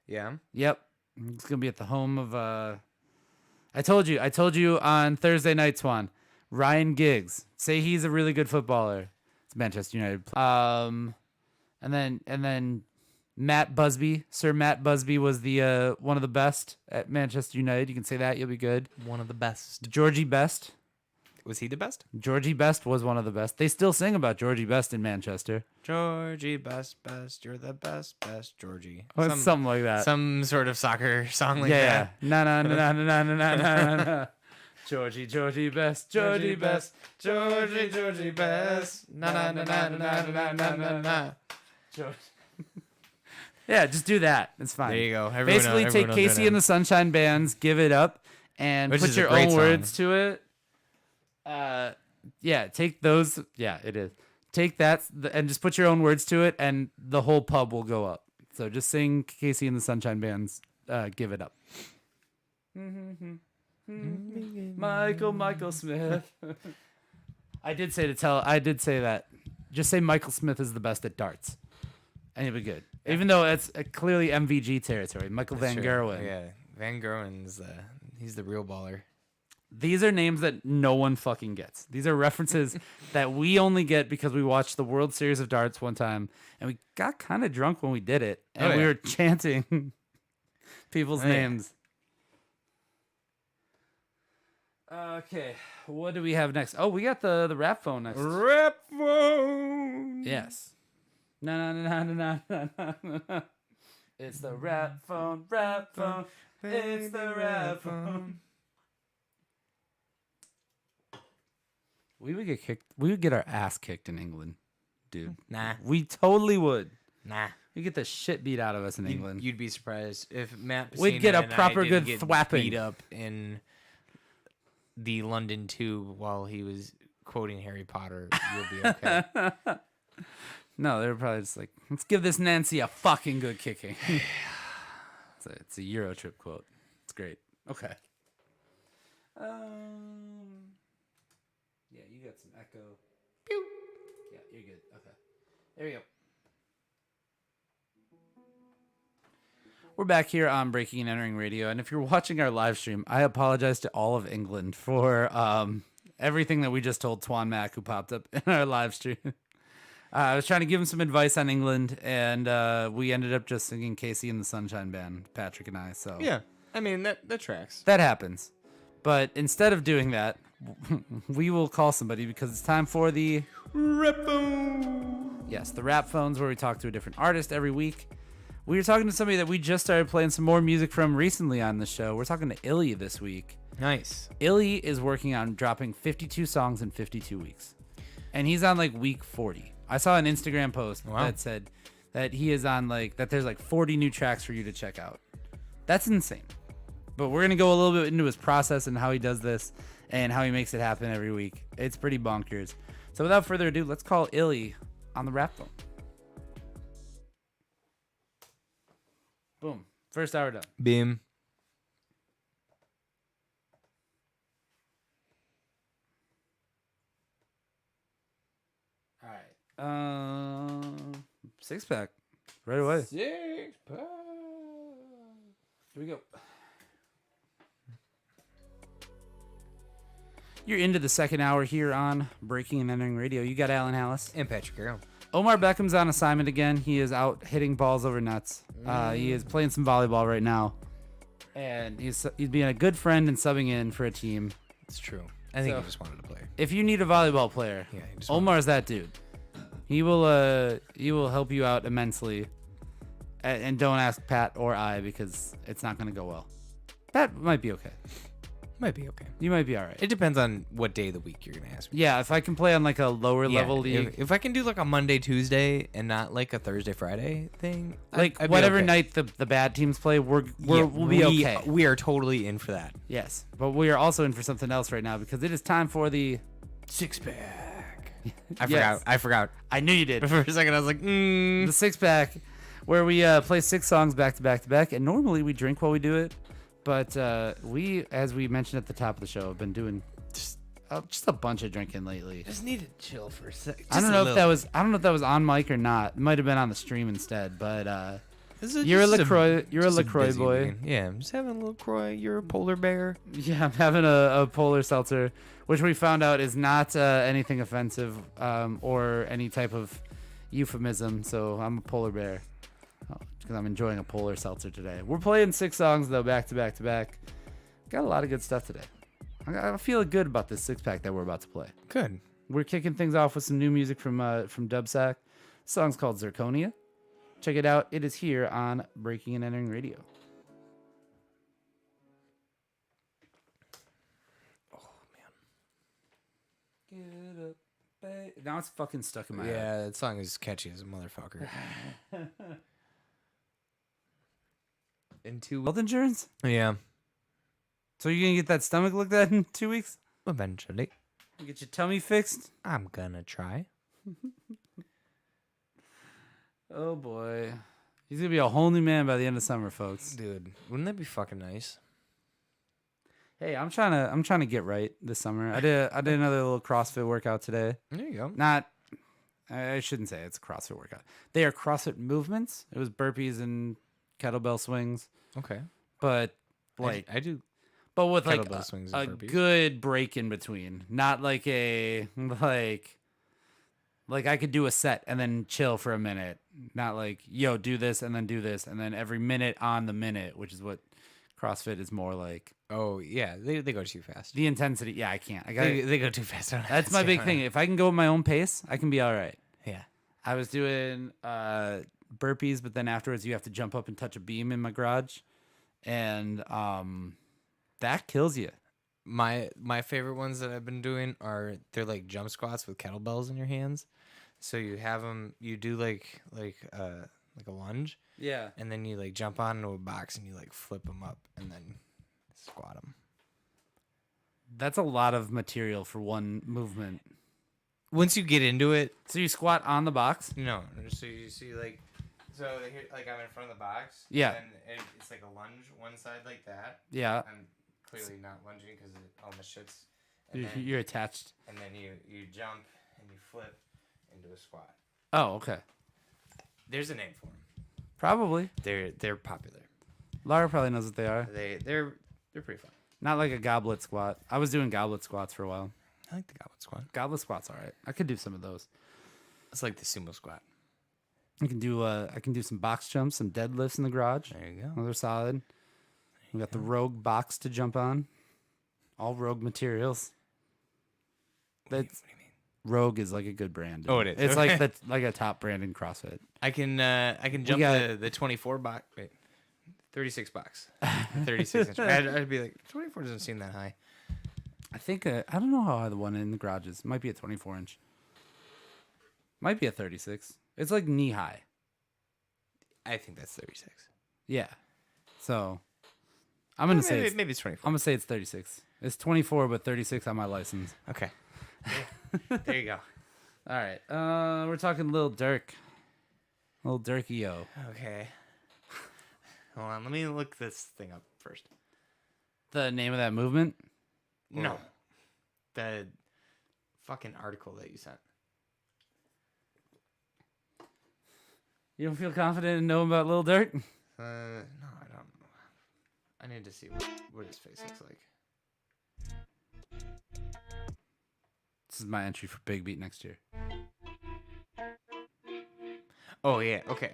Yeah. Yep. He's going to be at the home of... I told you on Thursday night, Twan. Ryan Giggs. Say he's a really good footballer. It's Manchester United. And then Matt Busby. Sir Matt Busby was the one of the best at Manchester United. You can say that. You'll be good. One of the best. Georgie Best. Was he the best? Georgie Best was one of the best. They still sing about Georgie Best in Manchester. Georgie, best, you're the best, Georgie. Or something like that. Some sort of soccer song like Yeah. that. Na na na na na na na na na. Georgie Best, Georgie Best, Georgie best. Na na na na na na na na na. George. Yeah, just do that. It's fine. There you go. Basically, take Casey and the Sunshine Band's "Give It Up" and Which put is a your great own song. words to it. Yeah, take those. Yeah, it is. Take that and just put your own words to it, and the whole pub will go up. So just sing Casey and the Sunshine Band's "Give It Up." Michael Smith. I did say that. Just say Michael Smith is the best at darts, and you'll be good. Yeah. Even though it's clearly MVG territory. Michael Van Gerwen. Yeah, Van Gerwen's he's the real baller. These are names that no one fucking gets. These are references that we only get because we watched the World Series of Darts one time, and we got kind of drunk when we did it, and we were chanting people's names. Okay, what do we have next? Oh, we got the rap phone next. Rap phone. Yes. Na na na na na na na. It's the rap phone, rap phone. It's the rap phone. We would get kicked. We would get our ass kicked in England, dude. Nah. We totally would. Nah. We get the shit beat out of us in England. You'd be surprised if Matt Pacino We'd get a and proper I didn't good get thwapping. beat up in the London Tube while he was quoting Harry Potter. You'll be okay. No, they were probably just like, let's give this Nancy a fucking good kicking. It's a Euro trip quote. It's great. Okay. Yeah, you got some echo. Pew. Yeah, you're good. Okay. There we go. We're back here on Breaking and Entering Radio, and if you're watching our live stream, I apologize to all of England for everything that we just told Twan Mac, who popped up in our live stream. I was trying to give him some advice on England, and we ended up just singing Casey and the Sunshine Band, Patrick and I. So Yeah. I mean, that tracks. that happens. But instead of doing that, we will call somebody because it's time for the Rap phone. Yes, the Rap Phones, where we talk to a different artist every week. We were talking to somebody that we just started playing some more music from recently on the show. We're talking to Illy this week. Nice. Illy is working on dropping 52 songs in 52 weeks. And he's on like week 40. I saw an Instagram post that said that he is on that there's like 40 new tracks for you to check out. That's insane. But we're going to go a little bit into his process and how he does this and how he makes it happen every week. It's pretty bonkers. So without further ado, let's call Illy on the Rap Phone. Boom. First hour done. Beam. All right. Six pack. Right away. Six pack. Here we go. You're into the second hour here on Breaking and Entering Radio. You got Alan Hallis. And Patrick Carroll. Omar Beckham's on assignment again. He is out hitting balls over nets. He is playing some volleyball right now. And he's being a good friend and subbing in for a team. It's true. I think So- he just wanted to play. If you need a volleyball player, Yeah, he just Omar's that dude. He will help you out immensely. And don't ask Pat or I because it's not going to go well. Pat might be okay. Might be okay. You might be all right. It depends on what day of the week you're gonna ask me. Yeah, if I can play on like a lower level league, If I can do like a Monday, Tuesday, and not like a Thursday, Friday thing, like I'd be whatever okay. night the bad teams play, we'll be we- okay. We are totally in for that. Yes, but we are also in for something else right now because it is time for the. Six pack. I Yes. forgot. I forgot. I knew you did. For a second, I was like, The six pack, where we play 6 songs back to back to back, and normally we drink while we do it, but we, as we mentioned at the top of the show, have been doing just a bunch of drinking lately. just need to chill for a sec. I don't know if that was on mic or not. It might have been on the stream instead, but you're a LaCroix boy. Yeah, I'm just having a LaCroix. You're a polar bear. Yeah, I'm having a polar seltzer, which we found out is not anything offensive or any type of euphemism. So I'm a polar bear because I'm enjoying a polar seltzer today. We're playing 6 songs though, back to back to back. Got a lot of good stuff today. I feel good about this 6-pack that we're about to play. Good. We're kicking things off with some new music from Dubsack. The song's called Zirconia. Check it out. It is here on Breaking and Entering Radio. Get up, babe. Now it's fucking stuck in my head. Yeah, that song is catchy as a motherfucker. Into Health insurance? yeah, So you're gonna get that stomach looked at in 2 weeks? eventually, Get your tummy fixed? I'm gonna try. Oh boy. He's gonna be a whole new man by the end of summer, folks. Dude, wouldn't that be fucking nice? Hey, I'm trying to get right this summer. I did another little CrossFit workout today. There you go. Not, I shouldn't say it's a CrossFit workout. They are CrossFit movements. It was burpees and kettlebell swings, Okay. but like, I do. but with like kettlebell swings a and burpees. good break in between. Not like like I could do a set and then chill for a minute. Not like, yo, do this and then every minute on the minute, which is what CrossFit is more like. Oh yeah, they go too fast. The intensity, yeah, I can't. I got They go too fast. On That's my big thing. If I can go at my own pace, I can be all right. Yeah. I was doing burpees, but then afterwards you have to jump up and touch a beam in my garage, and that kills you. My favorite ones that I've been doing they're like jump squats with kettlebells in your hands. So you have them. You do like a lunge, Yeah. and then you like jump onto a box and you like flip them up and then squat them. That's a lot of material for one movement. Once you get into it, So you squat on the box? no. So you see so here, like I'm in front of the box. Yeah. And it's like a lunge one side like that. Yeah. I'm clearly not lunging because all my shit's. And then, You're attached. and then you jump and you flip into a squat. Oh, okay. There's a name for them. Probably. They're popular. Laura probably knows what they are. They're pretty fun. Not like a goblet squat. I was doing goblet squats for a while. I like the goblet squat. Goblet squats, all right. I could do some of those. It's like the sumo squat. I can do some box jumps, some deadlifts in the garage. There you go. Those are solid. We got the Rogue box to jump on. All Rogue materials. That's Rogue is like a good brand. Oh, it is. It's Okay. like a top brand in CrossFit. I can jump got- the 24 box. Wait, 36 box. 36 inch. I'd be like 24 doesn't seem that high. I think I don't know how high the one in the garage is. It might be a 24 inch. Might be a 36. It's like knee high. I think that's 36. Yeah. So I'm gonna say maybe it's 24. I'm gonna say it's 36. It's 24, but 36 on my license. Okay. There you go. All right. We're talking Lil Durk. Lil Durkio. Okay. Hold on. Let me look this thing up first. The name of that movement? No. The fucking article that you sent. You don't feel confident in knowing about Lil Durk? No, I don't. I need to see what his face looks like. This is my entry for Big Beat next year. Oh yeah. Okay.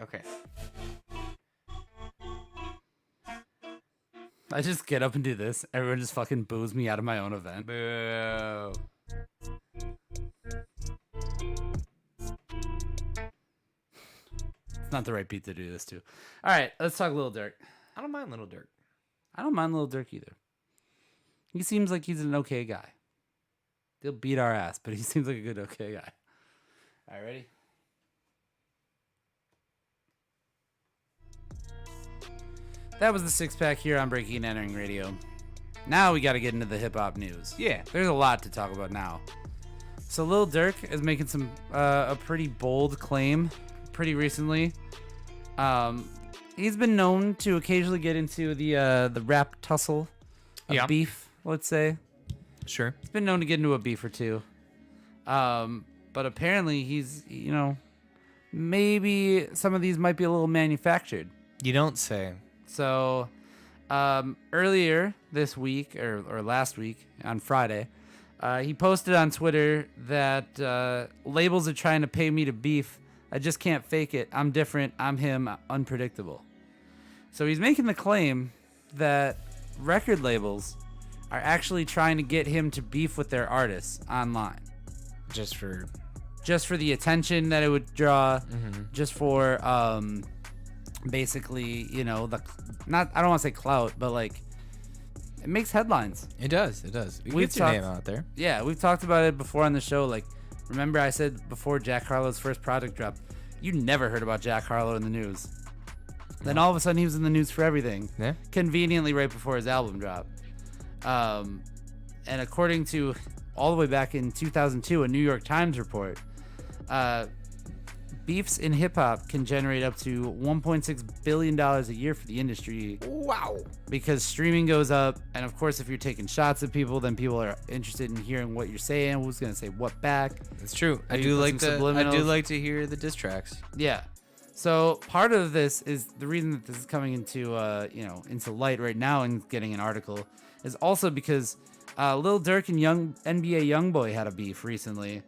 I just get up and do this. Everyone just fucking boos me out of my own event. Boo. It's not the right beat to do this to. All right, let's talk Lil Durk. I don't mind Little Dirk. I don't mind Lil Durk either. He seems like he's an okay guy. He'll beat our ass, but he seems like a good okay guy. All right, ready? That was the six pack here on Breaking and Entering Radio. Now we got to get into the hip hop news. Yeah. There's a lot to talk about now. So Lil Durk is making some a pretty bold claim pretty recently. He's been known to occasionally get into the rap tussle of Yeah. beef, let's say. Sure. He's been known to get into a beef or two. But apparently he's, maybe some of these might be a little manufactured. You don't say. So, earlier this week or last week on Friday, he posted on Twitter that labels are trying to pay me to beef. I just can't fake it. I'm different. I'm him. Unpredictable. So he's making the claim that record labels are actually trying to get him to beef with their artists online. Just for the attention that it would draw, just for basically, I don't want to say clout, but like it makes headlines. It does. We've Get your talked- name out there. Yeah, we've talked about it before on the show. Like, remember I said before Jack Harlow's first project dropped, you never heard about Jack Harlow in the news. Then all of a sudden he was in the news for everything. Yeah. Conveniently right before his album dropped. And according to all the way back in 2002, a New York Times report, beefs in hip hop can generate up to $1.6 billion a year for the industry. Wow. Because streaming goes up, and of course, if you're taking shots at people, then people are interested in hearing what you're saying, who's gonna say what back. It's true. I Maybe do put like some to. I do subliminals. like to hear the diss tracks. Yeah. So part of this is the reason that this is coming into into light right now and getting an article is also because Lil Durk and NBA YoungBoy had a beef recently.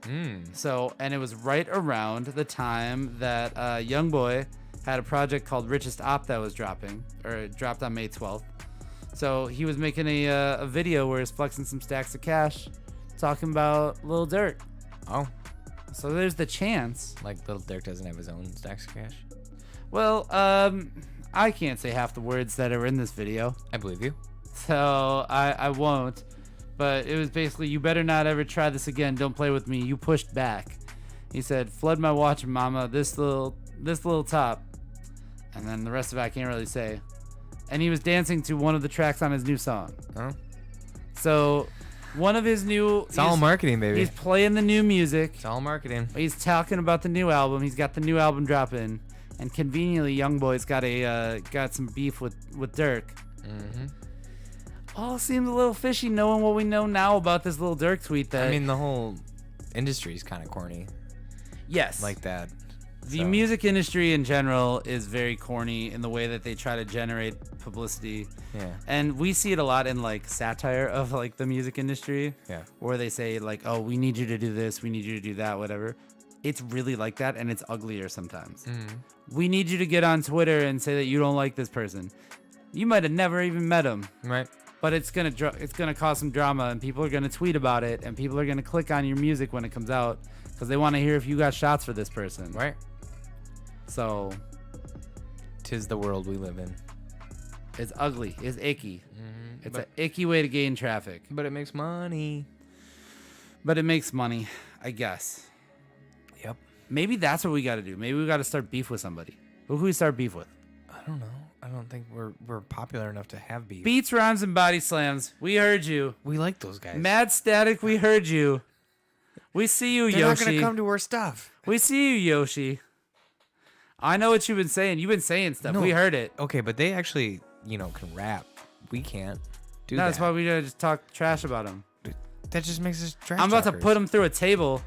So, and it was right around the time that YoungBoy had a project called Richest Op that was dropping, or it dropped on May 12th. So he was making a video where he's flexing some stacks of cash, talking about Lil Durk. Oh, So there's the chance. like Little Dirk doesn't have his own stacks of cash. Well, I can't say half the words that are in this video, I believe you. so I won't. But it was basically, you better not ever try this again. Don't play with me. You pushed back. He said, flood my watch, mama. This little top. And then the rest of it I can't really say. And he was dancing to one of the tracks on his new song. Oh, So one of his new... it's all marketing, baby. He's playing the new music. It's all marketing. He's talking about the new album. He's got the new album dropping. And conveniently, YoungBoy's got some beef with Durk. Mm-hmm. All seems a little fishy knowing what we know now about this Lil Durk tweet that... I mean, the whole industry is kind of corny yes. like that. The so. music industry in general is very corny in the way that they try to generate publicity. Yeah. And we see it a lot in like satire of like the music industry. Yeah. Where they say like, oh, we need you to do this, we need you to do that, whatever. It's really like that, and it's uglier sometimes. We need you to get on Twitter and say that you don't like this person. You might have never even met him. Right. but it's gonna cause some drama, and people are gonna tweet about it, and people are gonna click on your music when it comes out because they want to hear if you got shots for this person. Right. So 'Tis the world we live in. it's ugly. It's icky. It's but- an icky way to gain traffic, But it makes money. but it makes money, I guess. Yep. Maybe that's what we got to do. Maybe we got to start beef with somebody. Who can we start beef with? I don't know. I don't think we're popular enough to have beef. Beats, rhymes, and body slams. We heard you. We like those guys. Mad Static. We heard you. We see you, They're not Yoshi. gonna come to our stuff. We see you, Yoshi. I know what you've been saying. You've been saying stuff. No. We heard it. Okay, but they actually, can rap. We can't do No, that. that's why we gotta just talk trash about them. That just makes us trash. I'm about to talkers. put them through a table,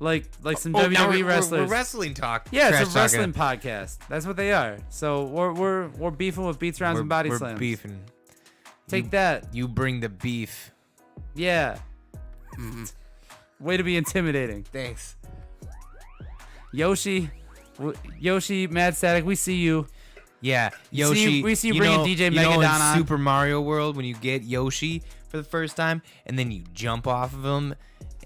like some Oh, WWE now we're wrestlers. wrestling talk. Yeah, it's Trash a wrestling talking. podcast. That's what they are. So we're beefing with beats, rounds, and body we're slams. beefing. Take that. You bring the beef. Yeah. Way to be intimidating. Thanks. Yoshi, Mad Static, we see you. Yeah, You see- Yoshi. we see you bringing DJ Megadon in on. Super Mario World when you get Yoshi for the first time, and then you jump off of him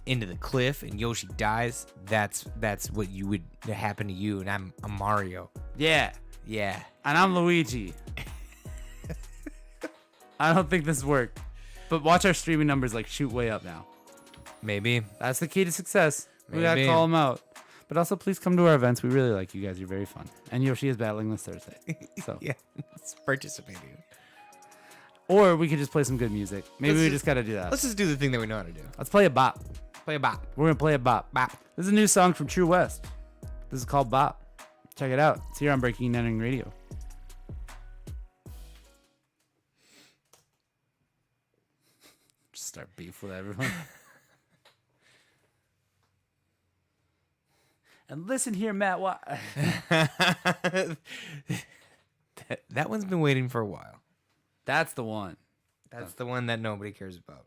into the cliff, and Yoshi dies. That's what you would happen to you, and I'm Mario. Yeah. Yeah. And I'm Luigi. I don't think this worked. But watch our streaming numbers shoot way up now. Maybe. That's the key to success. We gotta Maybe. call them out. But also, please come to our events. We really like you guys. You're very fun. And Yoshi is battling this Thursday. So, Yeah. It's participating. or we could just play some good music. Maybe Let's we just- just gotta do that. Let's just do the thing that we know how to do. Let's play a bop. Play a bop. We're gonna play a bop. Bop. This is a new song from True West. This is called Bop. Check it out. It's here on Breaking and Entering Radio. Just start beef with everyone. And listen here, Matt. That one's been waiting for a while. That's the one. That's the one that nobody cares about.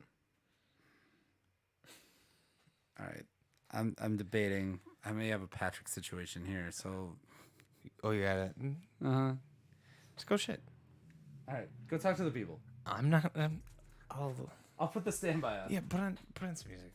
All right. I'm debating. I may have a Patrick situation here. So, Oh, you got it. Just go shit. all right. Go talk to the people. I'm not. I'll put the standby on. Yeah, put on some music.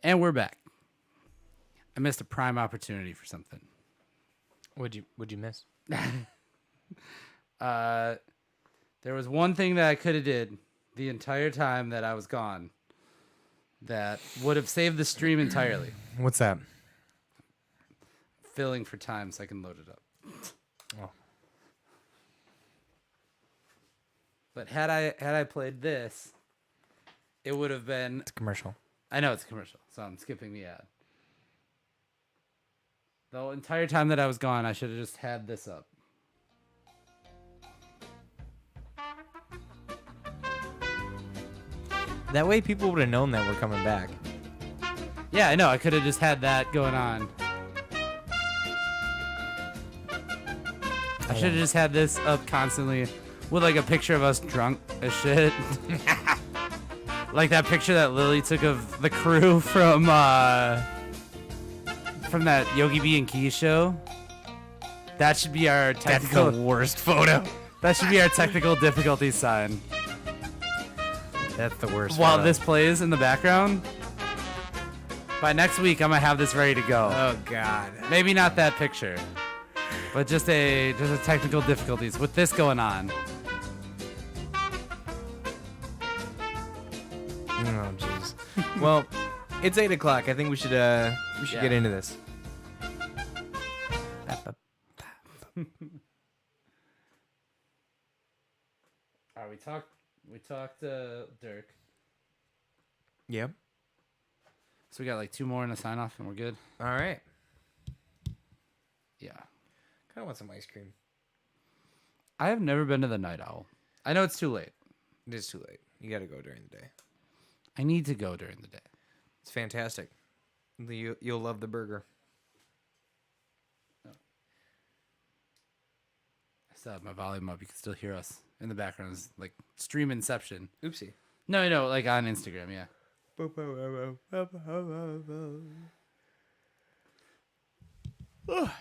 And we're back. I missed a prime opportunity for something. What'd you miss? There was one thing that I could have did the entire time that I was gone that would have saved the stream entirely. What's that? Filling for time so I can load it up. Oh. But had I played this, it would have been. It's a commercial. I know it's a commercial, so I'm skipping the ad. The entire time that I was gone, I should have just had this up. That way people would have known that we're coming back. Yeah, I know. I could have just had that going on. I should have just had this up constantly with like a picture of us drunk as shit. Like that picture that Lily took of the crew from that Yogi B and Key show. That should be our technical. That's the worst photo. That should be our technical difficulty sign. That's the worst. While photo. this plays in the background. By next week, I'm gonna have this ready to go. Oh God. Maybe not that picture, but just a technical difficulties with this going on. Oh jeez. Well, it's 8 o'clock. I think we should Yeah. get into this. All right, we talked Dirk. Yep. So we got like 2 more and a sign off, and we're good. All right. Yeah. Kind of want some ice cream. I have never been to the Night Owl. I know it's too late. It is too late. You got to go during the day. I need to go during the day. It's fantastic. You'll love the burger. I still have my volume up. You can still hear us in the background. It's like stream inception. Oopsie. No, like on Instagram, yeah.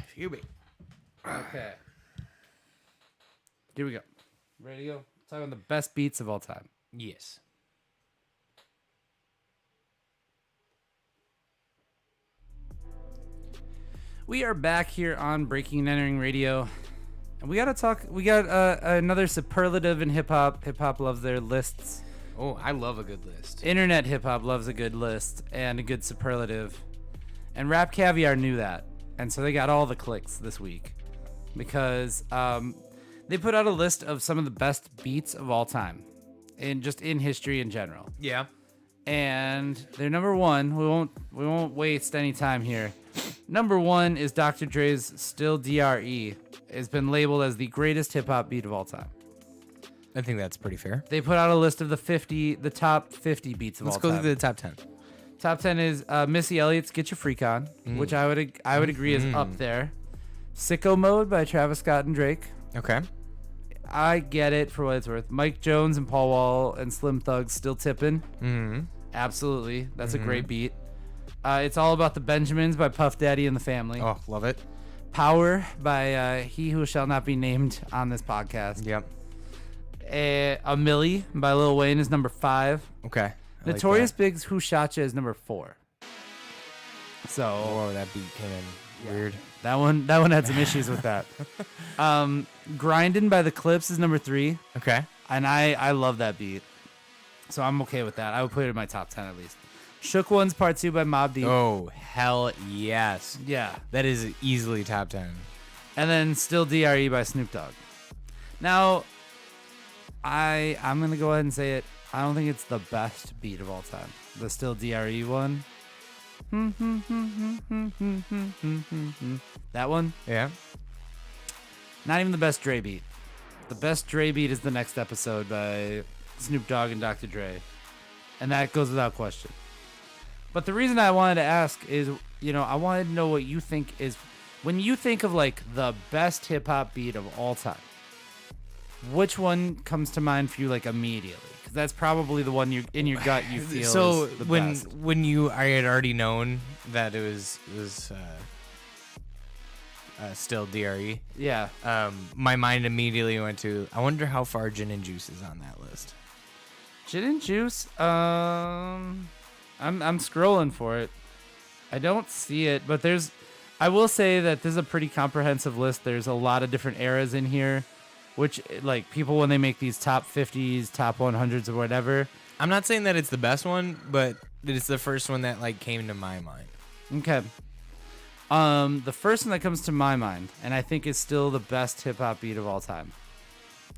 Excuse me. Okay. Here we go. Ready to go? Talking about the best beats of all time. Yes. We are back here on Breaking and Entering Radio. And we got to talk. We got another superlative in hip hop. Hip hop loves their lists. Oh, I love a good list. Internet hip hop loves a good list and a good superlative. And Rap Caviar knew that. And so they got all the clicks this week because they put out a list of some of the best beats of all time in history in general. Yeah. And they're number 1. We won't waste any time here. Number 1 is Dr. Dre's Still DRE. It's been labeled as the greatest hip hop beat of all time. I think that's pretty fair. They put out a list of the top 50 beats of Let's all go time. to the top 10. Top 10 is Missy Elliott's "Get Your Freak On," which I would agree is up there. "Sicko Mode" by Travis Scott and Drake. Okay. I get it for what it's worth. Mike Jones and Paul Wall and Slim Thug "Still Tippin'." Mm-hmm. Absolutely, that's a great beat. It's All About the Benjamins by Puff Daddy and the Family. Oh, love it. "Power" by He Who Shall Not Be Named on this podcast. Yep. "A Millie" by Lil Wayne is number 5. Okay. I like Notorious that. Big's "Who Shot Ya" is number 4. So Whoa, that beat came in weird. that one had some issues with that. "Grindin' by the Clips is number 3, Okay. and I love that beat, so I'm okay with that. I would put it in my top 10 at least. "Shook Ones Part 2 by Mobb Deep. Oh, hell yes. Yeah, That is easily top 10. and then "Still DRE" by Snoop Dogg. Now, I'm gonna go ahead and say it. I don't think it's the best beat of all time. The "Still DRE" one. That one. Yeah. Not even the best Dre beat. The best Dre beat is the next episode by Snoop Dogg and Dr. Dre. And that goes without question. But the reason I wanted to ask is, I wanted to know what you think is, when you think of like the best hip hop beat of all time, which one comes to mind for you like immediately? Because that's probably the one in your gut you feel So is the when best. I had already known that it was still DRE. Yeah. My mind immediately went to, I wonder how far Gin and Juice is on that list. Gin and Juice, I'm scrolling for it. I don't see it, but I will say that this is a pretty comprehensive list. There's a lot of different eras in here, which like people when they make these top 50s, top 100s or whatever. I'm not saying that it's the best one, but it's the first one that like came to my mind. Okay. The first one that comes to my mind, and I think is still the best hip hop beat of all time,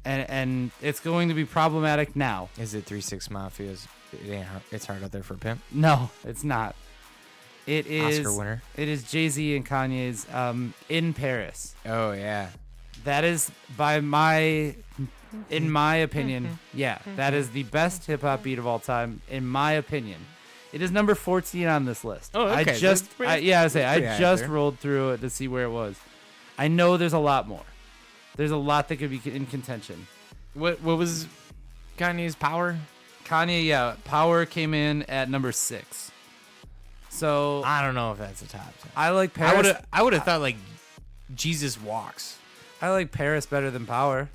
and it's going to be problematic now. Is it 3-6 Mafia's? It's hard out there for a pimp. No, it's not. It is Oscar winner. It is Jay-Z and Kanye's "In Paris." Oh yeah. That is in my opinion, yeah, that is the best hip hop beat of all time, in my opinion. It is number 14 on this list. Oh, okay. I just pretty high rolled through it to see where it was. I know there's a lot more. There's a lot that could be in contention. What was Kanye's Power? Kanye, yeah, Power came in at number 6. So I don't know if that's a top 10. I like Paris. I would have thought like Jesus Walks. I like Paris better than Power,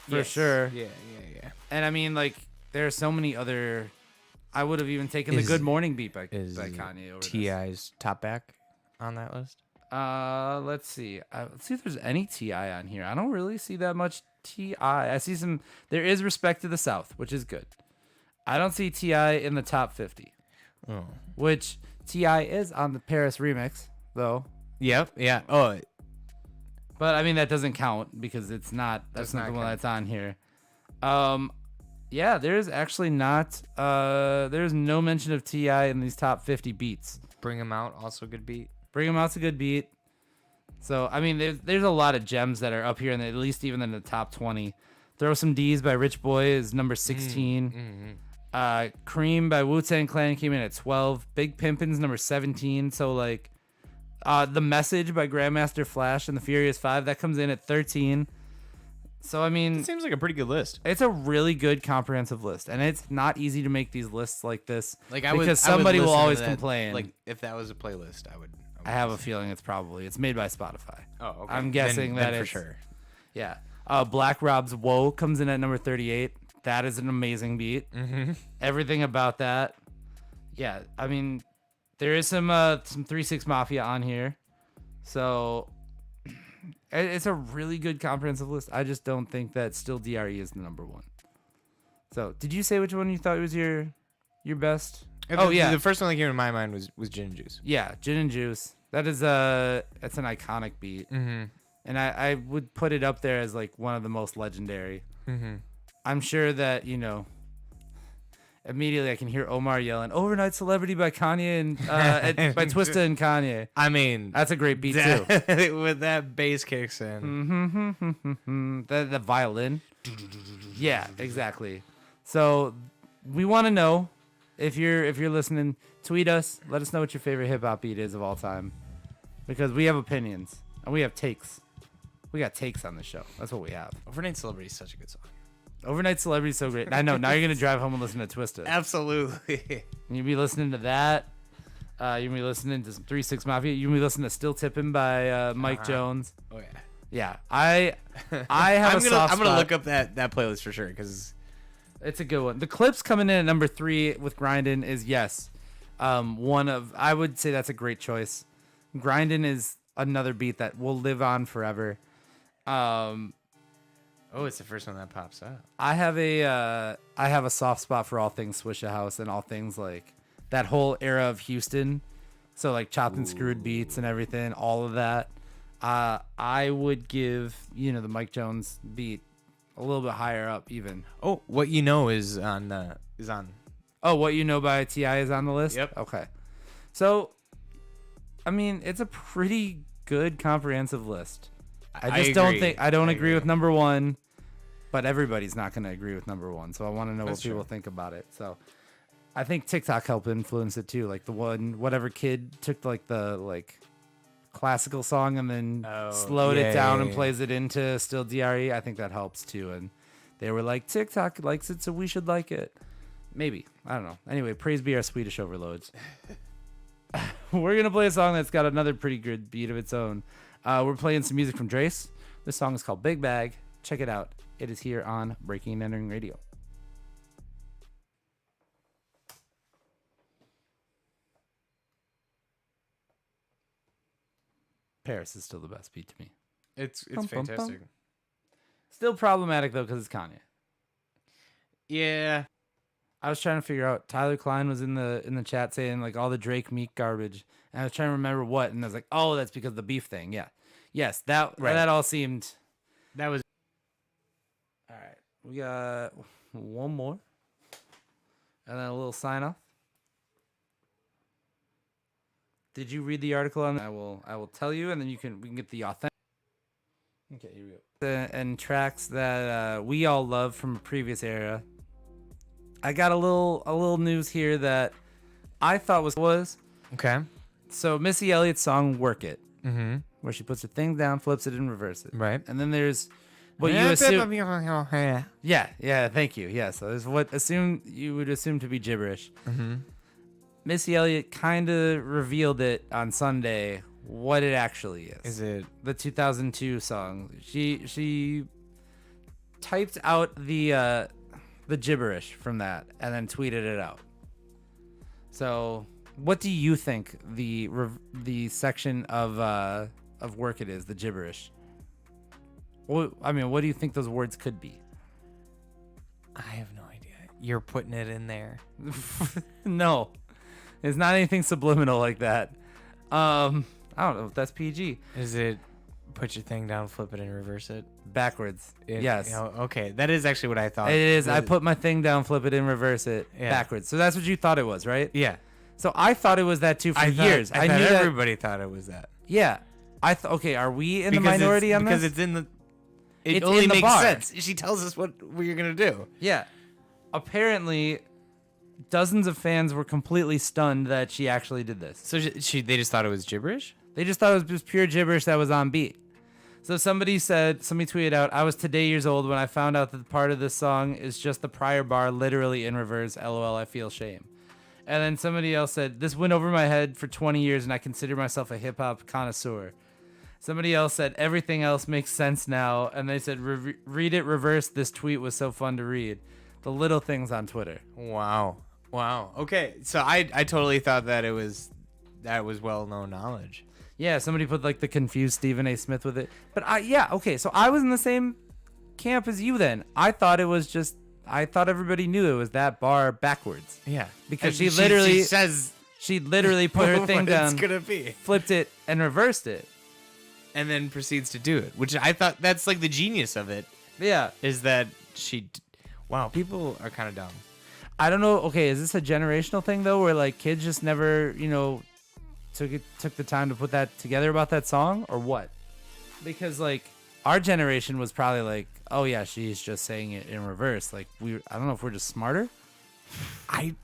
for sure. Yeah. And I mean, like, there are so many other. I would have even taken the Good Morning beat by Kanye over T.I.'s top back on that list? Let's see. Let's see if there's any T.I. on here. I don't really see that much T.I. I see some. There is Respect to the South, which is good. I don't see T.I. in the top 50. Oh. Which T.I. is on the Paris remix, though. Yep. Yeah. Oh. But I mean that doesn't count because it's not. That's not the one that's on here. Yeah, there's actually not. There's no mention of T.I. in these top 50 beats. Bring 'Em Out, also good beat. Bring 'Em Out's a good beat. So I mean, there's a lot of gems that are up here, and at least even in the top 20. Throw Some D's by Rich Boy is number 16. Cream by Wu-Tang Clan came in at 12. Big Pimpin's number 17. So like, The Message by Grandmaster Flash and the Furious Five that comes in at 13. So I mean, It seems like a pretty good list. it's a really good comprehensive list, and it's not easy to make these lists like this. Like because somebody will always complain. Like if that was a playlist, I would I have a feeling it's made by Spotify. Oh, okay. I'm guessing then that for it's sure. Yeah. Black Rob's "Whoa" comes in at number 38. That is an amazing beat. Mm-hmm. Everything about that. Yeah, I mean, there is some 3-6 Mafia on here, so it's a really good comprehensive list. I just don't think that Still DRE is the number one. So, did you say which one you thought was your best? The first one that came to my mind was Gin and Juice. Yeah, Gin and Juice. That is it's an iconic beat. Mm-hmm. And I would put it up there as like one of the most legendary. Mm-hmm. I'm sure that, immediately I can hear Omar yelling "Overnight Celebrity" by Kanye and by Twista and Kanye. I mean, That's a great beat too. with that bass kicks in. The violin. Yeah, exactly. So we want to know if you're listening. Tweet us. Let us know what your favorite hip hop beat is of all time, because we have opinions and we have takes. We got takes on the show. That's what we have. Overnight Celebrity is such a good song. Overnight Celebrity is so great. I know. Now you're gonna drive home and listen to Twista. Absolutely. You'll be listening to that. You'll be listening to some 3-6 Mafia. You'll be listening to "Still Tippin'" by Mike Jones. Oh yeah. Yeah, I have I'm gonna look up that playlist for sure because it's a good one. The Clips coming in at number 3 with Grindin' is I would say that's a great choice. Grindin' is another beat that will live on forever. it's the first one that pops up. I have a soft spot for all things Swishahouse and all things like that whole era of Houston. So like chopped and screwed beats and everything, all of that. I would give, the Mike Jones beat a little bit higher up even. Oh, What You Know is on Oh, What You Know by T.I. is on the list? Yep. Okay. So, I mean, it's a pretty good comprehensive list. I don't agree with number 1, but everybody's not going to agree with number 1. So I want to know what people think about it. So I think TikTok helped influence it too. Like whatever kid took the classical song and then slowed it down and plays it into Still DRE. I think that helps too. And they were like, TikTok likes it, so we should like it. Maybe. I don't know. Anyway, praise be our Swedish overloads. We're going to play a song that's got another pretty good beat of its own. We're playing some music from Drace. This song is called Big Bag. Check it out. It is here on Breaking and Entering Radio. Paris is still the best beat to me. It's Bum, bum, bum. fantastic. Still problematic though because it's Kanye. Yeah. I was trying to figure out. Tyler Klein was in the chat saying like all the Drake Meek garbage, and I was trying to remember what, and I was like, oh, that's because of the beef thing. Yeah, yes, that all seemed. That was All right, we got one more, and then a little sign off. Did you read the article on? I will tell you, and then we can get the authentic. Okay, here we go. And tracks that we all love from a previous era. I got a little news here that I thought was okay. so Missy Elliott's song "Work It," Mm-hmm. where she puts her thing down, flips it, and reverses it. Right. And then there's what you assume. Yeah. Thank you. Yeah. So there's what you would assume to be gibberish. Mm-hmm. Missy Elliott kind of revealed it on Sunday what it actually is. Is it The 2002 song. She typed out the gibberish from that and then tweeted it out. So, what do you think the section of "Work It" is, the gibberish? What do you think those words could be? I have no idea. You're putting it in there. No. It's not anything subliminal like that. I don't know if that's PG. Is it put your thing down, flip it, and reverse it? Backwards. Yes. Okay. That is actually what I thought. It is. I put my thing down, flip it, and reverse it Yeah. backwards. So that's what you thought it was, right? Yeah. So I thought it was that too for years. I knew thought that. everybody thought it was that. Yeah. Okay, are we in the minority on because this? it's in the. It It's only in the makes bar. sense. She tells us what we're gonna do. Yeah. Apparently, dozens of fans were completely stunned that she actually did this. So they just thought it was gibberish. They just thought it was just pure gibberish that was on beat. So somebody tweeted out, I was today years old when I found out that the part of this song is just the prior bar literally in reverse. LOL, I feel shame. And then somebody else said, this went over my head for 20 years and I consider myself a hip hop connoisseur. Somebody else said, everything else makes sense now. And they said, read it reverse. This tweet was so fun to read. The little things on Twitter. Wow. Okay. So I totally thought that was well known knowledge. Yeah, somebody put like the confused Stephen A. Smith with it. But okay. So I was in the same camp as you then. I thought everybody knew it was that bar backwards. Yeah. Because And she literally says she literally put her thing what down, it's gonna be, flipped it, and reversed it. and then proceeds to do it, which I thought that's like the genius of it Yeah. is that wow, people are kind of dumb. I don't know. Okay, is this a generational thing though, where like kids just never, took the time to put that together about that song, or what? Because like our generation was probably like, oh yeah, she's just saying it in reverse. Like I don't know if we're just smarter. I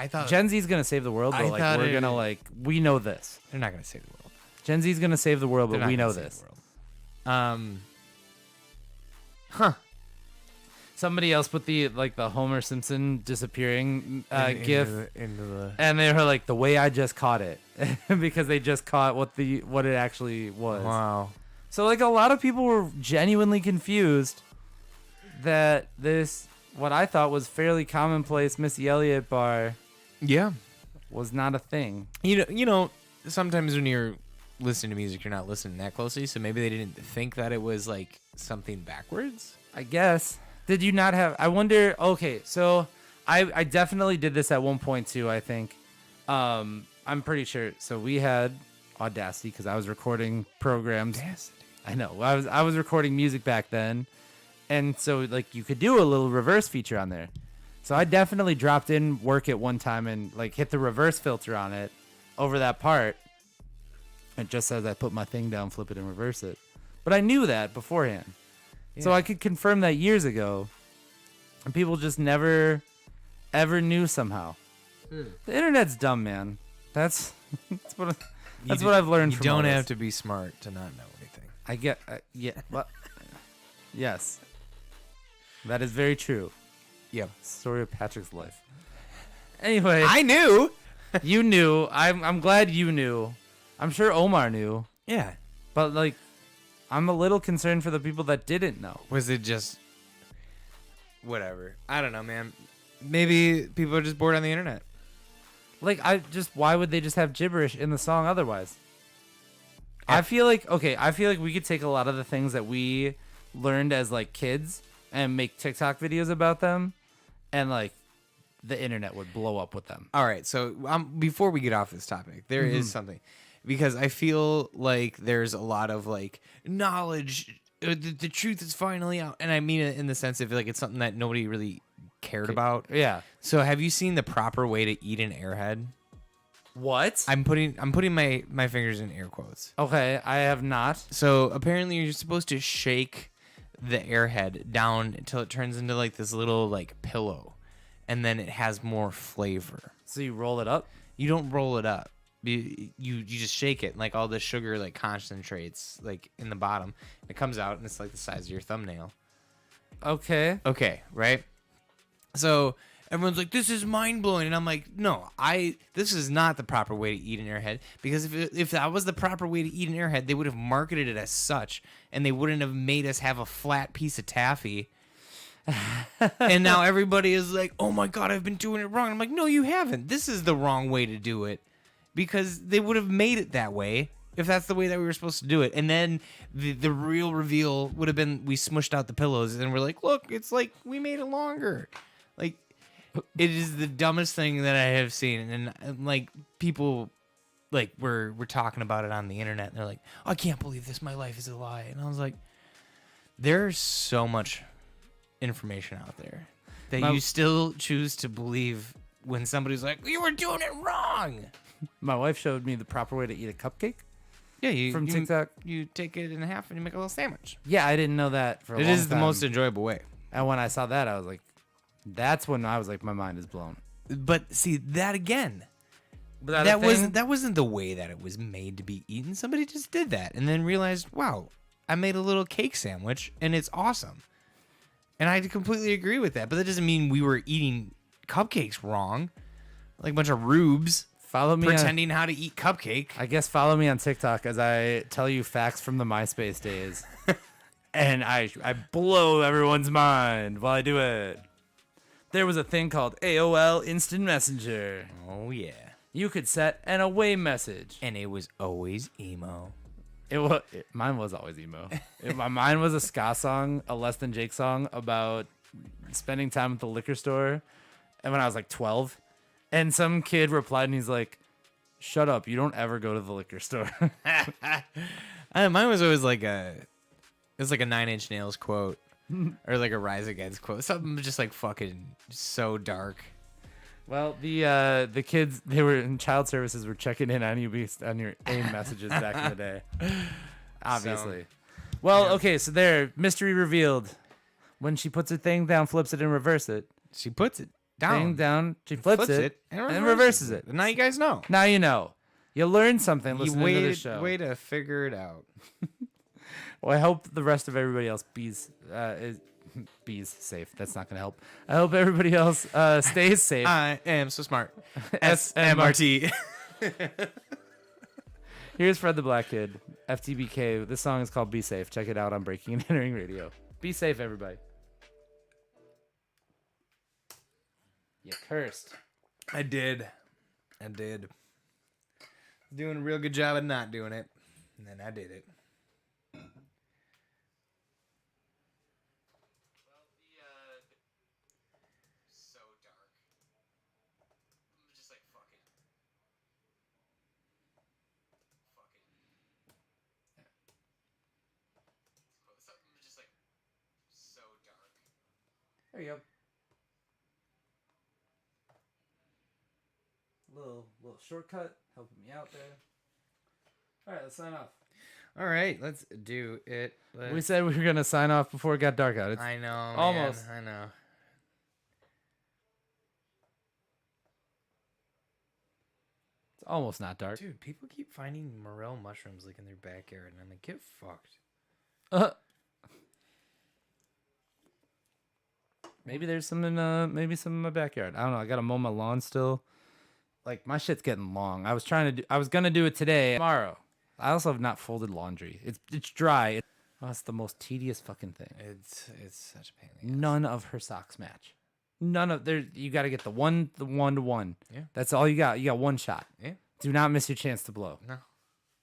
thought Gen Z's gonna save the world, I but like thought we're it- gonna we know this. they're not gonna save the world. Gen Z's gonna save the world, They're but not we gonna know save this. the world. Huh. Somebody else put the Homer Simpson disappearing gif, into the and they were like, the way I just caught it, because they just caught what it actually was. wow. So like a lot of people were genuinely confused that this, what I thought was fairly commonplace Missy Elliott bar, Yeah. was not a thing. You know, sometimes when you're listening to music, you're not listening that closely, so maybe they didn't think that it was like something backwards. I guess. Did you not have? I wonder. Okay, so I definitely did this at one point too. I think. I'm pretty sure. So we had Audacity because I was recording programs. I know. I was recording music back then, and so like you could do a little reverse feature on there. So I definitely dropped in Work It one time and like hit the reverse filter on it over that part. It just says I put my thing down, flip it, and reverse it. But I knew that beforehand. So I could confirm that years ago, and people just never, ever knew somehow. The internet's dumb, man. That's what I've learned. You from all don't this. have to be smart to not know anything. I get, yeah, but yes, that is very true. Yep. Story of Patrick's life. Anyway, I knew. you knew. I'm glad you knew. I'm sure Omar knew, Yeah. but like, I'm a little concerned for the people that didn't know. Was it just whatever? I don't know, man. Maybe people are just bored on the internet. Like, why would they just have gibberish in the song otherwise? I feel like we could take a lot of the things that we learned as like kids and make TikTok videos about them, and like the internet would blow up with them. All right, so before we get off this topic, there is something, because I feel like there's a lot of like knowledge. The truth is finally out, and I mean it in the sense of like it's something that nobody really cared about. Yeah. So have you seen the proper way to eat an airhead? What? I'm putting my fingers in air quotes. Okay, I have not. So apparently you're supposed to shake the airhead down until it turns into like this little like pillow, and then it has more flavor. So you roll it up? You don't roll it up. You just shake it, and like all the sugar like concentrates like in the bottom. It comes out and it's like the size of your thumbnail. Okay. Okay, right? So everyone's like, this is mind blowing, and I'm like, no, this is not the proper way to eat an airhead, because if that was the proper way to eat an airhead, they would have marketed it as such, and they wouldn't have made us have a flat piece of taffy. And now everybody is like, oh my god, I've been doing it wrong. I'm like, no, you haven't. This is the wrong way to do it, because they would have made it that way if that's the way that we were supposed to do it. And then the real reveal would have been we smushed out the pillows, and we're like, look, it's like we made it longer. Like, it is the dumbest thing that I have seen. And like people like we're talking about it on the internet, and they're like, I can't believe this, my life is a lie. And I was like, there's so much information out there that you still choose to believe when somebody's like, you were doing it wrong. My wife showed me the proper way to eat a cupcake. Yeah, from TikTok. You take it in half and you make a little sandwich. Yeah, I didn't know that for a long time. It is the most enjoyable way. And when I saw that, I was like, that's when I was like, my mind is blown. But see, that again, But that wasn't the way that it was made to be eaten. Somebody just did that and then realized, wow, I made a little cake sandwich and it's awesome. And I completely agree with that. But that doesn't mean we were eating cupcakes wrong, like a bunch of rubes. Follow me pretending how to eat cupcake. I guess follow me on TikTok as I tell you facts from the MySpace days. And I blow everyone's mind while I do it. There was a thing called AOL Instant Messenger. Oh, yeah. You could set an away message. And it was always emo. Mine was always emo. Mine was a ska song, a Less Than Jake song about spending time at the liquor store. And when I was like 12. And some kid replied, and he's like, shut up, you don't ever go to the liquor store. Mine was always like it was like a 9 Inch Nails quote or like a Rise Against quote. Something just like fucking so dark. Well, the kids, they were in child services, were checking in on you based on your AIM messages back in the day. Obviously. Okay, so there, mystery revealed. When she puts her thing down, flips it, and reverses it. She puts it down. She flips it and reverses it. And now you guys know. Now you know. You learned something listening to this show. Way to figure it out. Well, I hope the rest of everybody else bees safe. That's not going to help. I hope everybody else stays safe. I am so smart. SMRT. Here's Fred the Black Kid, FTBK. This song is called Be Safe. Check it out on Breaking and Entering Radio. Be safe, everybody. You cursed. I did. Doing a real good job of not doing it. And then I did it. So dark. I'm just like, fuck it. Close up. I'm just like, so dark. There you go. Little shortcut helping me out there. All right, let's sign off. All right, let's do it. We said we were gonna sign off before it got dark out. It's I know, almost. Man, I know. It's almost not dark. Dude, people keep finding morel mushrooms like in their backyard, and I'm like, get fucked. Maybe there's some in my backyard. I don't know. I gotta mow my lawn still. Like, my shit's getting long. I was gonna do it today, tomorrow. I also have not folded laundry. It's dry. It's the most tedious fucking thing. It's such a pain. In the ass. None of her socks match. None of there. You got to get the one to one. Yeah. That's all you got. You got one shot. Yeah. Do not miss your chance to blow. No.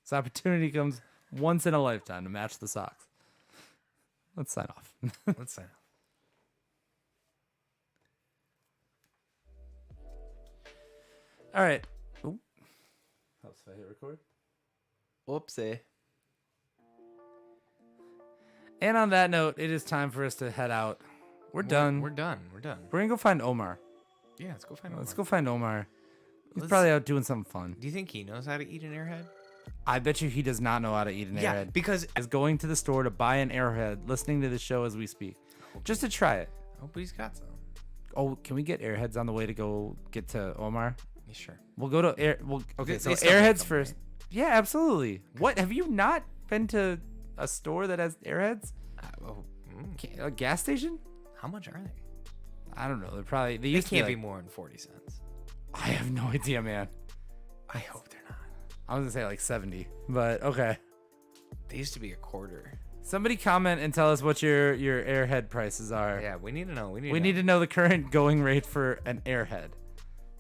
This opportunity comes once in a lifetime to match the socks. Let's sign off. Let's sign off. All right. Ooh. Helps if I hit record. Whoopsie. And on that note, it is time for us to head out. We're done. We're done. We're done. We're gonna go find Omar. Yeah, let's go find Let's Omar. go find Omar. He's Let's- probably out doing something fun. Do you think he knows how to eat an airhead? I bet you he does not know how to eat an airhead. because Is going to the store to buy an airhead, listening to the show as we speak, just to try it. I hope he's got some. Oh, can we get airheads on the way to go get to Omar? Yeah, sure. We'll go to air. Well, okay, They so still make airheads them, first. right? Yeah, absolutely. What have you not been to a store that has airheads? A gas station? How much are they? I don't know. They're probably they They used can't to be be. more than 40 cents. I have no idea, man. I hope they're not. I was gonna say like 70, but okay. They used to be a quarter. Somebody comment and tell us what your airhead prices are. Yeah, we need to know. We need to know the current going rate for an airhead,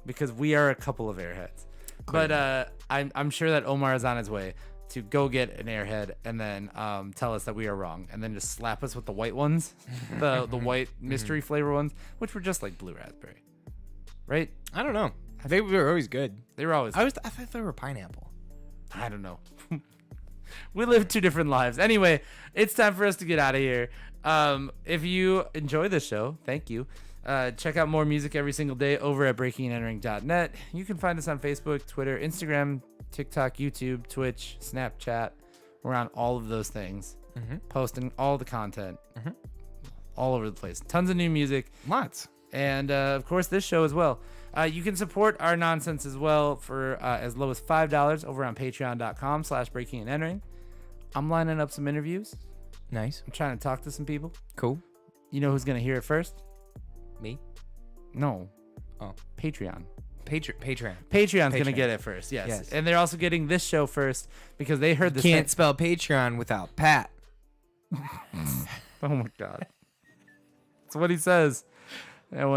because we are a couple of airheads. But I'm sure that Omar is on his way to go get an airhead and then tell us that we are wrong, and then just slap us with the white ones, the white mystery flavor ones, which were just like blue raspberry, right? I don't know. They were always good. They were always. I thought they were pineapple. I don't know. We live two different lives. Anyway, it's time for us to get out of here. If you enjoy this show, thank you. Check out more music every single day over at breakingandentering.net. You can find us on Facebook, Twitter, Instagram, TikTok, YouTube, Twitch, Snapchat. We're on all of those things, posting all the content all over the place. Tons of new music. Lots. And of course, this show as well. You can support our nonsense as well for as low as $5 over on patreon.com/breakingandentering. I'm lining up some interviews. Nice. I'm trying to talk to some people. Cool. You know who's going to hear it first? Me? No. Oh. Patreon. Patreon. Patreon's going to Patreon. get it first, yes. Yes. And they're also getting this show first because they heard this. Can't spell Patreon without Pat. Oh my God. That's what he says. And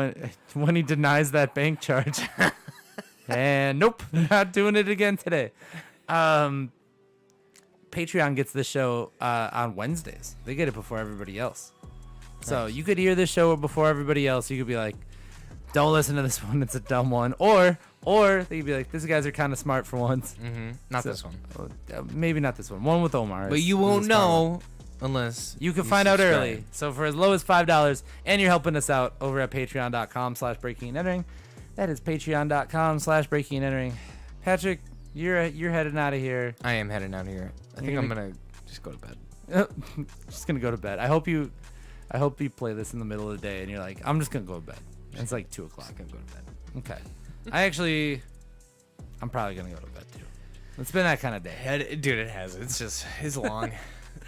when he denies that bank charge. And nope, not doing it again today. Patreon gets this show on Wednesdays. They get it before everybody else. So you could hear this show before everybody else. You could be like, don't listen to this one. It's a dumb one. Or they could be like, these guys are kind of smart for once. Not So- this one. Maybe not this one. One with Omar. But is- you is won't a smart one. know unless You can find out subscribe. early. So for as low as $5, and you're helping us out over at patreon.com/breakingandentering. That is patreon.com/breakingandentering. Patrick, you're heading out of here. I am heading out here. I think You're I'm gonna- gonna just go to bed. Just gonna go to bed. I hope you play this in the middle of the day and you're like, I'm just gonna go to bed. And it's like 2:00. I'm gonna go to bed. Okay. I'm probably gonna go to bed too. It's been that kind of day. Dude, it has. It's long.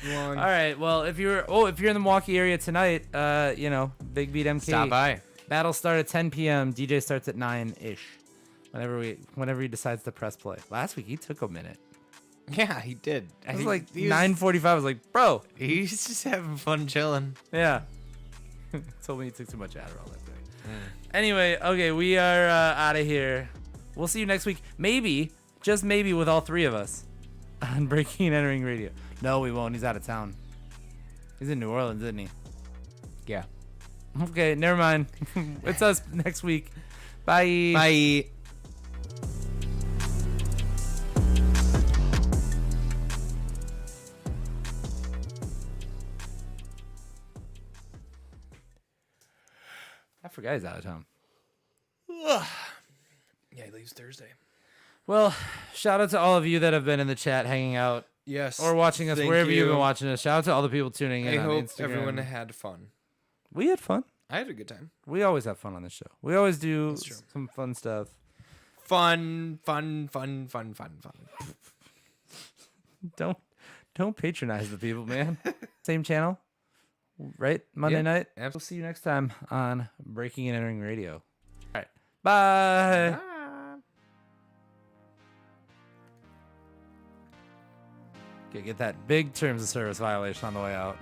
long. All right. Well, if you're in the Milwaukee area tonight, Big Beat MK. Stop by. Battle start at 10 p.m. DJ starts at 9-ish. Whenever he decides to press play. Last week he took a minute. Yeah, he did. It was like 9:45. I was like, bro. He's just having fun chilling. Yeah. Told me he took too much Adderall that day. Anyway, okay, we are out of here. We'll see you next week. Maybe, just maybe, with all three of us on Breaking and Entering Radio. No, we won't. He's out of town. He's in New Orleans, isn't he? Yeah. Okay, never mind. It's us next week. Bye. Bye. I forgot he's out of town. Yeah, he leaves Thursday. Well, shout out to all of you that have been in the chat hanging out Yes. or watching us Thank wherever you. you've been watching us. Shout out to all the people tuning in I on hope Instagram. everyone had fun. We had fun. I had a good time. We always have fun on this show. We always do true. some fun stuff. Fun. Don't patronize the people, man. Same channel, right? Monday Yeah, night. absolutely. We'll see you next time on Breaking and Entering Radio. All right. Bye. Okay, get that big terms of service violation on the way out.